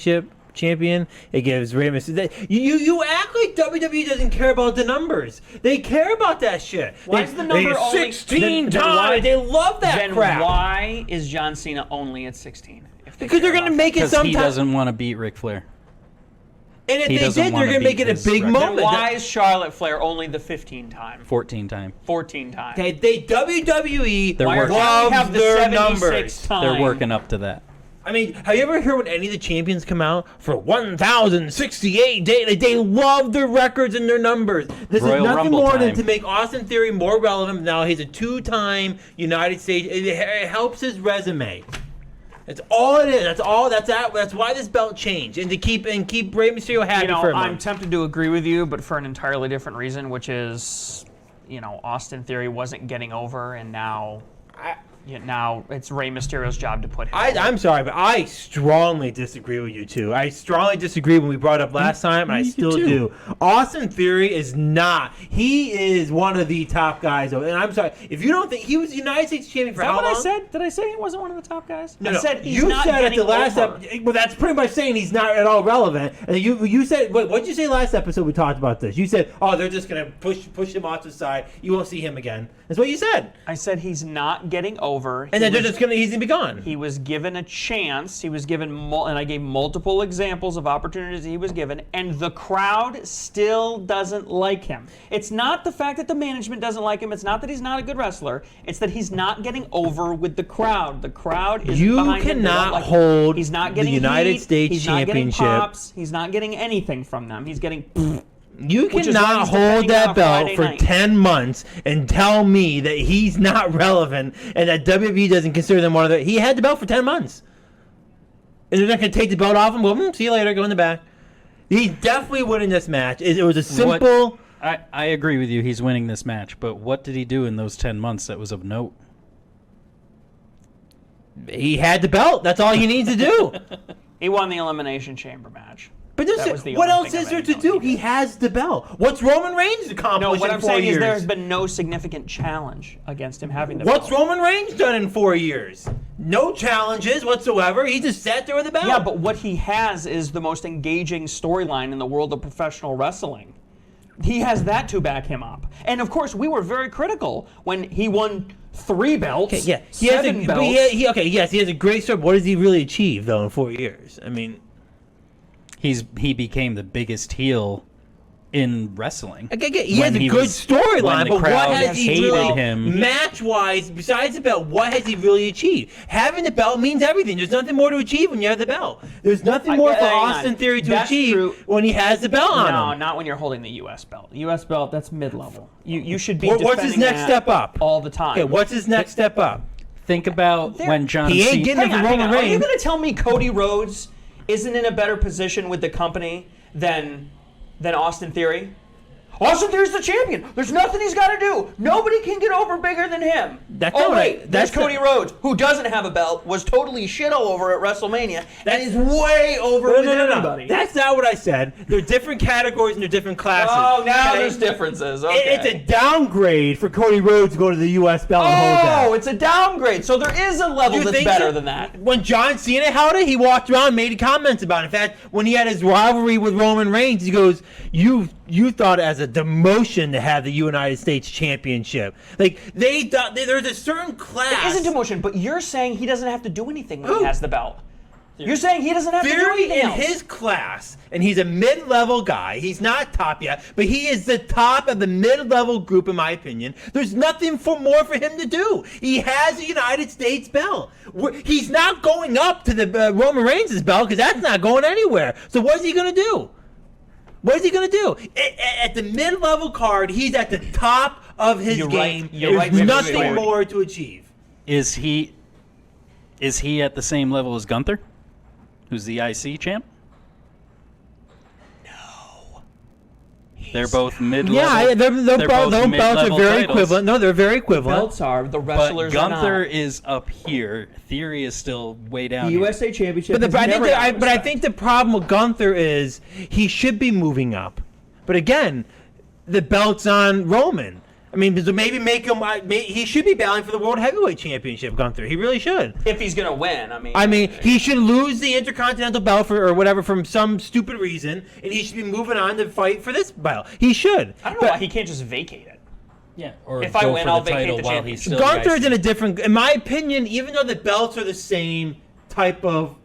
It gives Rey Mysterio. You act like WWE doesn't care about the numbers. They care about that shit. Why is the number only 16 then times? why- They love that Then crap. why is John Cena only at 16? If Because they're care gonna about make it Because he sometime. doesn't want to beat Ric Flair. And if he they doesn't did, they're wanna gonna make beat it a his big record. that. moment. Why is Charlotte Flair only the 15 time? 14 time. 14 time. Okay, they WWE They're Why working. why do we have loves the their 76 numbers. time? They're working up to that. I mean, have you ever heard when any of the champions come out for 1,068 days? Like, they love their records and their numbers. This Royal is nothing Rumble more than time. to make Austin Theory more relevant. Now he's a 2-time United States. It helps his resume. That's all it is. That's why this belt changed, and to keep Rey Mysterio happy for a I'm month. tempted to agree with you, but for an entirely different reason, which is, Austin Theory wasn't getting over, and now Yeah, now it's Rey Mysterio's job to put him. I'm sorry, but I strongly disagree with you two. I strongly disagree when we brought it up last time, and I still do. Austin Theory is not. He is one of the top guys. And I'm sorry, if you don't think he was the United States champion for how long? Is that what I said? Did I say he wasn't one of the top guys? No, I said he's you not said at getting the last over. well, that's pretty much saying he's not at all relevant. And you said, what did you say last episode? We talked about this. You said, oh, they're just gonna push him off to the side. You won't see him again. That's what you said. I said he's not getting over. And then he's gonna be gone. He was given a chance. He was given, and I gave multiple examples of opportunities he was given, and the crowd still doesn't like him. It's not the fact that the management doesn't like him. It's not that he's not a good wrestler. It's that he's not getting over with the crowd. The crowd is behind him. You cannot like hold he's not getting the United heat. States he's Championship. Not getting pops. He's not getting anything from them. He's getting. You Which is why cannot he's hold defending on that a belt Friday for night. 10 months and tell me that he's not relevant and that WWE doesn't consider them one of the... He had the belt for 10 months. And they're not going to take the belt off him? Well, see you later. Go in the back. He's definitely winning this match. It was a simple... I agree with you. He's winning this match. But what did he do in those 10 months that was of note? He had the belt. That's all he needs to do. He won the Elimination Chamber match. But what else is there to do? He has the belt. What's Roman Reigns accomplished No, what in I'm 4 saying years? is there's been no significant challenge against him having the What's belt. Roman Reigns done in 4 years? No challenges whatsoever. He just sat there with the belt. Yeah, but what he has is the most engaging storyline in the world of professional wrestling. He has that to back him up. And of course, we were very critical when he won 3 belts. Okay, yeah, he 7 belts. he has a great story. But what does he really achieve though in 4 years? I mean, He became the biggest heel in wrestling. He has a good storyline, but what has he hated really, him. match-wise, besides the belt, what has he really achieved? Having the belt means everything. There's nothing more to achieve when you have the belt. There's nothing more for Austin Theory to achieve when he has the belt on him. No, not when you're holding the U.S. belt. The U.S. belt, that's mid-level. You should be What's his defending next that step up? all the time. Okay, what's his next step up? Think about when John He ain't Cena... getting it from Roman Are you Reigns. going to tell me Cody Rhodes isn't in a better position with the company than Austin Theory? Austin Theory's the champion. There's nothing he's got to do. Nobody can get over bigger than him. That's oh, not wait. right. There's That's Cody the- Rhodes, who doesn't have a belt, was totally shit all over at WrestleMania, and is way over with everybody. That's not what I said. They're different categories and they're different classes. Oh, now Okay? there's differences. Okay. It's a downgrade for Cody Rhodes to go to the U.S. belt and hold that. Oh, it's a downgrade. So there is a level You that's think better so? than that. When John Cena held it, he walked around and made comments about it. In fact, when he had his rivalry with Roman Reigns, he goes, you thought it as a demotion to have the United States Championship. Like, they thought there's a certain class. It isn't demotion, but you're saying he doesn't have to do anything when he has the belt. You're saying he doesn't have to do Theory anything in else. his class, and he's a mid-level guy. He's not top yet, but he is the top of the mid-level group, in my opinion. There's nothing more for him to do. He has a United States belt. He's not going up to the Roman Reigns' belt because that's not going anywhere. So what is he going to do? What is he going to do? At the mid-level card, he's at the top of his game. There's nothing more to achieve. Is he at the same level as Gunther, who's the IC champ? No. They're both mid-level. Yeah, those belts are mid-level very titles. equivalent. No, they're very equivalent. Belts are, the But wrestlers are Gunther not. is up here. Theory is still way down The here. USA Championship But I think the problem with Gunther is he should be moving up. But again, the belt's on Roman. I mean, so maybe make him. He should be battling for the World Heavyweight Championship, Gunther. He really should. If he's going to win, I mean, he should lose the Intercontinental belt or whatever from some stupid reason, and he should be moving on to fight for this belt. He should. I don't know why he can't just vacate it. Yeah. Or If I go win, for I'll the vacate title the while championship. he's still Gunther is the in IC. a different. In my opinion, even though the belts are the same type of.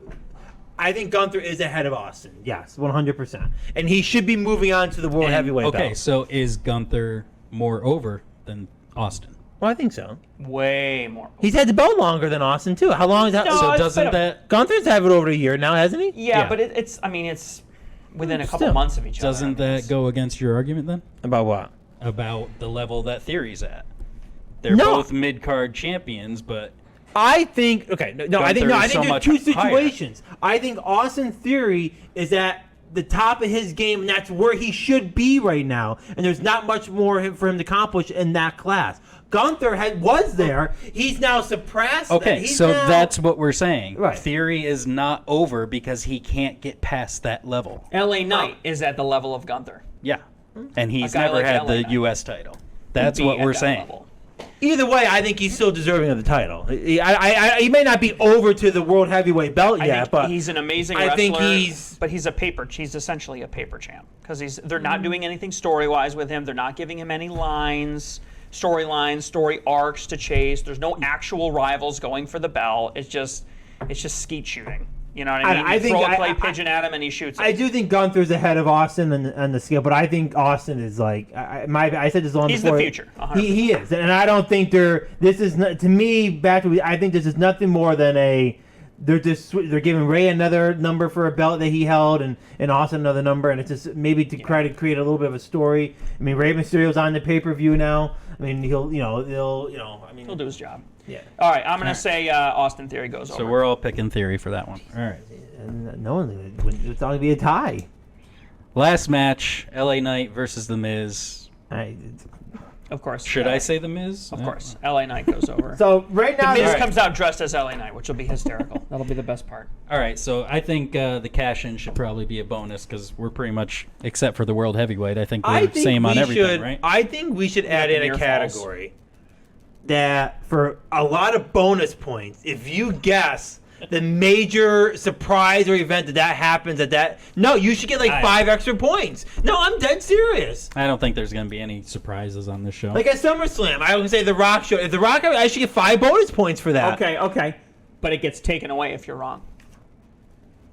I think Gunther is ahead of Austin. Yes, 100%. And he should be moving on to the World Heavyweight belt. Okay, so is Gunther more over than Austin? Well, I think so. Way more. He's had the belt longer than Austin, too. How long is that? No, So it's doesn't been that Gunther's had it over a year now, hasn't he? Yeah, but it's within a couple Still. months of each other. doesn't that go against your argument then About what? about the level that Theory's at? They're No. both mid-card champions, but I think I think Gunther I is think so there's much two higher. situations. I think Austin Theory is at the top of his game, and that's where he should be right now. And there's not much more for him to accomplish in that class. Gunther was there. He's now suppressed. Okay, so that's what we're saying. Right. Theory is not over because he can't get past that level. LA Knight is at the level of Gunther. Yeah. And he's A guy never like had LA the Knight. U.S. title. That's Be what at we're that saying. level. Either way, I think he's still deserving of the title. He may not be over to the world heavyweight belt I yet, think but he's an amazing I wrestler. think he's He's essentially a paper champ because they're not doing anything story wise with him. They're not giving him any storylines, story arcs to chase. There's no actual rivals going for the belt. It's just skeet shooting. You know what I mean? I think throw a clay pigeon at him and he shoots it. I do think Gunther's ahead of Austin on the scale, but I think Austin is like I said this long He's before. the future. 100%. He is, and I don't think this is to me I think this is nothing more than they're giving Ray another number for a belt that he held and Austin another number, and it's just maybe to try to create a little bit of a story. I mean, Rey Mysterio's on the pay-per-view now. I mean, he'll He'll do his job. Yeah. All right, I'm going to say Austin Theory goes over. So we're all picking Theory for that one. All right. And no one, it's going to be a tie. Last match, LA Knight versus The Miz. Of course. Should I say The Miz? Of course. LA Knight goes over. So right now, The Miz they're- comes out dressed as LA Knight, which will be hysterical. That'll be the best part. All right, so I think the cash-in should probably be a bonus because we're pretty much, except for the World Heavyweight, I think we're same on everything, right? I think we should add in a near category that for a lot of bonus points, if you guess the major surprise or event that happens no, you should get like 5 extra points. No, I'm dead serious. I don't think there's going to be any surprises on this show. Like at SummerSlam, I would say The Rock show. If The Rock, I should get 5 bonus points for that. Okay. But it gets taken away if you're wrong.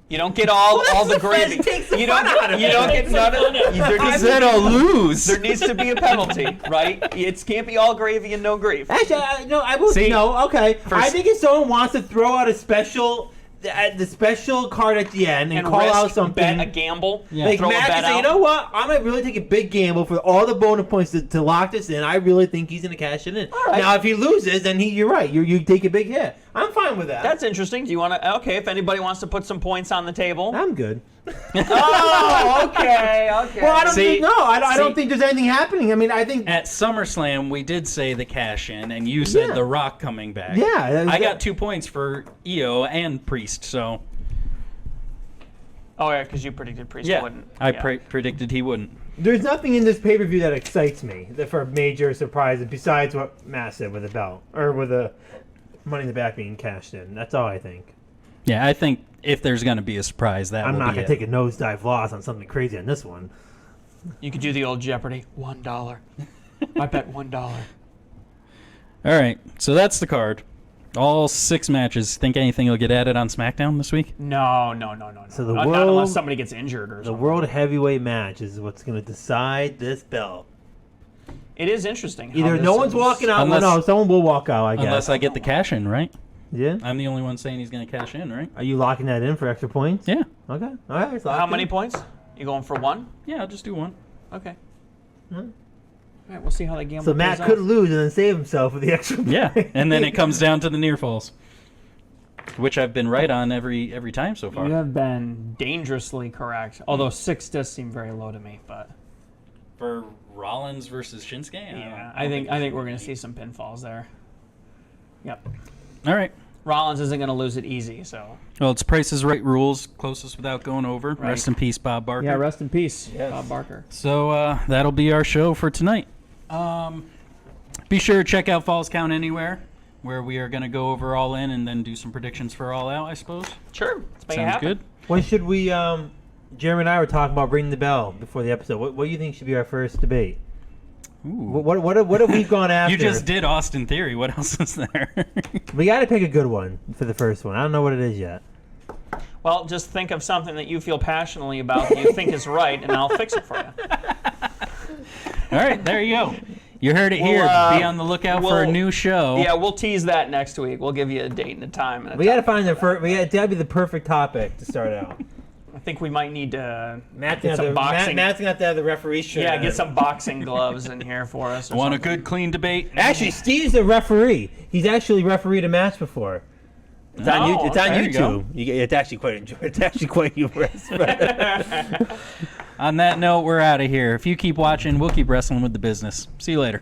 You don't get all the gravy. You don't get none of it. Then I'll lose. There needs to be a penalty, right? It can't be all gravy and no grief. Actually, I will. See, no, okay. I think if someone wants to throw out the special card at the end and call risk, out something, bet a gamble, like throw Matt a bet can say, out. you know what? I'm gonna really take a big gamble for all the bonus points to lock this in. I really think he's gonna cash it in. All right. Now, if he loses, then you're right. You take a big hit. I'm fine with that. That's interesting. Do you want to? Okay, if anybody wants to put some points on the table. I'm good. Oh, okay. Well, I don't think there's anything happening. I mean, I think At SummerSlam, we did say the cash-in, and you said Yeah. The Rock coming back. Yeah, I got 2 points for EO and Priest, so... Oh, yeah, because you predicted Priest Yeah, wouldn't. I Yeah. predicted he wouldn't. there's nothing in this pay-per-view that excites me for a major surprise besides what Matt said with the belt or with the Money in the Bank being cashed in. That's all I think. Yeah, I think if there's going to be a surprise, that I'm will not be gonna it. take a nosedive loss on something crazy on this one. You could do the old Jeopardy. $1. I bet $1. All right, so that's the card. All 6 matches. Think anything will get added on SmackDown this week? No. So the not world- unless somebody gets injured or The something. World Heavyweight match is what's going to decide this belt. It is interesting. how Either this no one's is- walking out. Unless- No, someone will walk out, I guess. Unless I get the cash-in, right? Yeah? I'm the only one saying he's going to cash in, right? Are you locking that in for extra points? Yeah. Okay. All right. it's locked How in. many points? You going for 1? Yeah, I'll just do 1. Okay. Hmm. All right, we'll see how that gamble So Matt plays could out. lose and then save himself with the extra Yeah, point. and then it comes down to the near falls, which I've been right on every time so far. You have been dangerously correct. Although 6 does seem very low to me, but For Rollins versus Shinsuke? yeah, I think we're going to see some pinfalls there. Yep. All right. Rollins isn't going to lose it easy, so. Well, it's Price is Right rules, closest without going over. Right. Rest in peace, Bob Barker. Yeah, rest in peace, Yes. Bob Barker. So that'll be our show for tonight. Be sure to check out Falls Count Anywhere, where we are going to go over All In and then do some predictions for All Out, I suppose. Sure, let's make it Sounds happen. good. When should we, Jeremy and I were talking about ringing the bell before the episode. What do you think should be our first debate? Ooh. What have we gone after? You just did Austin Theory. What else is there? We got to pick a good one for the first one. I don't know what it is yet. Well, just think of something that you feel passionately about that you think is right, and I'll fix it for you. All right, there you go. You heard it here. Be on the lookout for a new show. Yeah, we'll tease that next week. We'll give you a date and a time. And We got to find the first. That'd be the perfect topic to start out. I think we might need to Matt's get gonna some boxing. Matt's gonna have to have the referee shirt. Yeah, on. get some boxing gloves in here for us. Or Want a something. good, clean debate? Actually, Steve's the referee. He's actually refereed a match before. It's on, Oh, it's on there you go. YouTube. It's actually quite enjoyable. It's actually quite humorous. On that note, we're out of here. If you keep watching, we'll keep wrestling with the business. See you later.